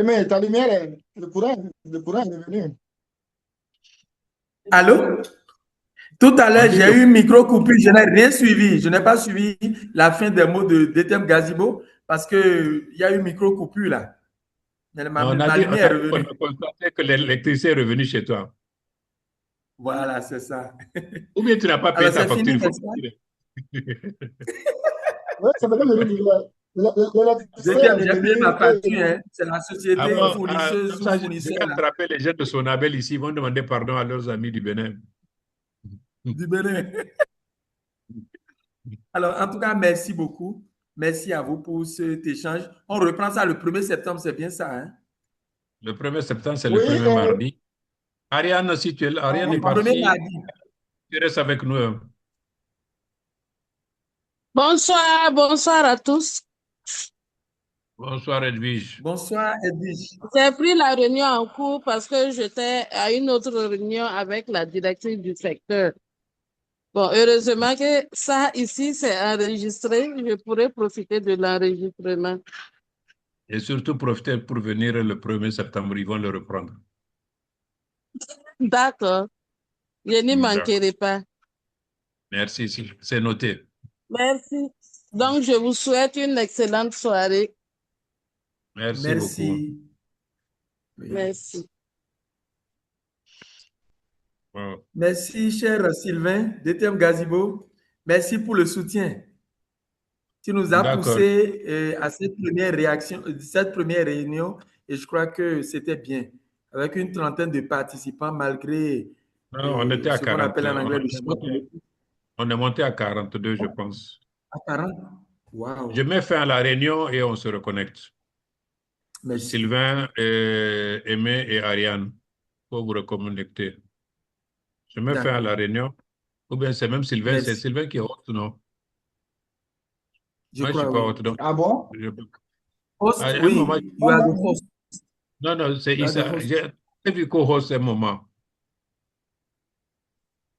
S3: Mais ta lumière, le courant est revenu.
S2: Allô? Tout à
S1: On
S2: l'heure,
S1: dit
S2: j'ai
S1: que
S2: eu une micro-coupure, je n'ai rien suivi. Je n'ai pas suivi la fin des mots de d'Etem Gazibo parce qu'il y a eu une micro-coupure là. Mais
S1: on
S2: ma
S1: on
S2: lumière
S1: a
S2: est
S1: dit qu'on
S2: revenue.
S1: a constaté que l'électricité est revenue chez toi.
S2: Voilà, c'est ça.
S1: Ou bien tu n'as pas payé
S2: Alors,
S1: ta
S2: c'est
S1: facture,
S2: fini,
S1: il faut
S2: n'est-ce pas?
S1: me dire.
S3: Oui, c'est vrai que l'électricité est
S2: D'Etem, j'ai payé ma
S3: revenue
S2: facture.
S3: et
S2: Hein. C'est la
S1: Ah
S2: société
S1: bon,
S2: fournisseuse
S1: comme
S2: ou
S1: ça, je
S2: fournisseur
S1: vais
S2: là,
S1: attraper les gens de Sonabel ici, ils vont demander pardon à leurs amis du Bénin.
S2: du Bénin. Alors, en tout cas, merci beaucoup. Merci à vous pour cet échange. On reprend ça le 1er septembre, c'est bien ça, hein?
S1: Le 1er septembre, c'est le
S3: oui,
S1: premier mardi. Ariane, si tu es là, Ariane
S2: Oui,
S1: est
S2: premier
S1: partie,
S2: mardi.
S1: tu restes avec nous, hein.
S9: Bonsoir, bonsoir à tous.
S1: Bonsoir, Edwige.
S2: Bonsoir, Edwige.
S9: J'ai pris la réunion en cours parce que j'étais à une autre réunion avec la directrice du secteur. Bon, heureusement que ça ici, c'est enregistré. Je pourrais profiter de l'enregistrement.
S1: Et surtout, profitez pour venir le 1er septembre, ils vont le reprendre.
S9: D'accord. Je n'y manquerai pas.
S1: Merci, c'est noté.
S9: Merci. Donc, je vous souhaite une excellente soirée.
S1: Merci beaucoup.
S2: Merci.
S9: Merci.
S1: Wow.
S2: Merci, cher Sylvain d'Etem Gazibo. Merci pour le soutien. Tu nous as
S1: D'accord.
S2: poussé à cette première réaction, cette première réunion, et je crois que c'était bien. Avec une trentaine de participants, malgré
S1: Non, on était à
S2: ce qu'on
S1: 40.
S2: appelle en anglais le sport.
S1: On est monté à 42, je pense.
S2: À 40? Wow.
S1: Je mets fin à la réunion et on se reconnecte.
S2: Merci.
S1: Sylvain, Aimé et Ariane, pour vous reconnecter. Je mets fin à la réunion. Ou bien c'est même Sylvain,
S2: Merci.
S1: c'est Sylvain qui est hôte, non?
S2: Je
S1: Moi, je ne
S2: crois,
S1: suis pas
S2: oui.
S1: hôte. Donc,
S3: ah bon?
S2: Host,
S1: à un
S2: oui,
S1: moment,
S2: you are the host.
S1: non, c'est
S2: You are the
S1: Issa.
S2: host.
S1: J'ai vu co-host un moment.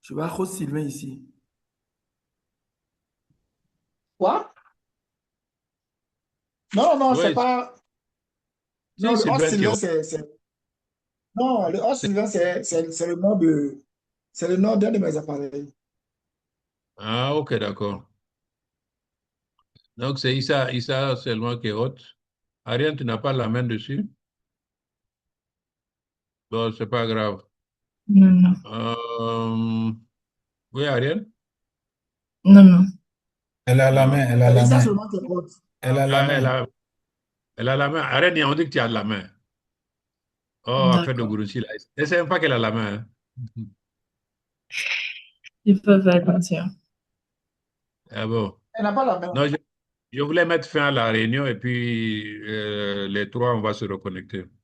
S2: Je vais host Sylvain ici.
S3: Quoi? Non,
S1: Oui,
S3: c'est pas. Non,
S1: c'est
S3: le hors
S1: Sylvain qui est
S3: Sylvain,
S1: hôte.
S3: Non, le hors Sylvain, c'est le nom de. C'est le nom d'un de mes appareils.
S1: Ah, ok, d'accord. Donc, c'est Issa seulement qui est hôte. Ariane, tu n'as pas la main dessus? Bon, c'est pas grave.
S10: Non.
S1: Oui, Ariane?
S10: Non.
S11: Elle a la
S1: Non.
S11: main, elle a la
S3: Issa
S11: main.
S3: seulement qui est haute.
S11: Elle a la
S1: Ah,
S11: main.
S1: elle a la main. Ariane, on dit que tu as la main. Oh, affaire de
S10: D'accord.
S1: Gourouchi, là. Elle ne sait même pas qu'elle a la main, hein.
S10: Je peux faire attention.
S1: Ah bon.
S3: Elle n'a pas la main.
S1: Non, je voulais mettre fin à la réunion et puis les trois, on va se reconnecter.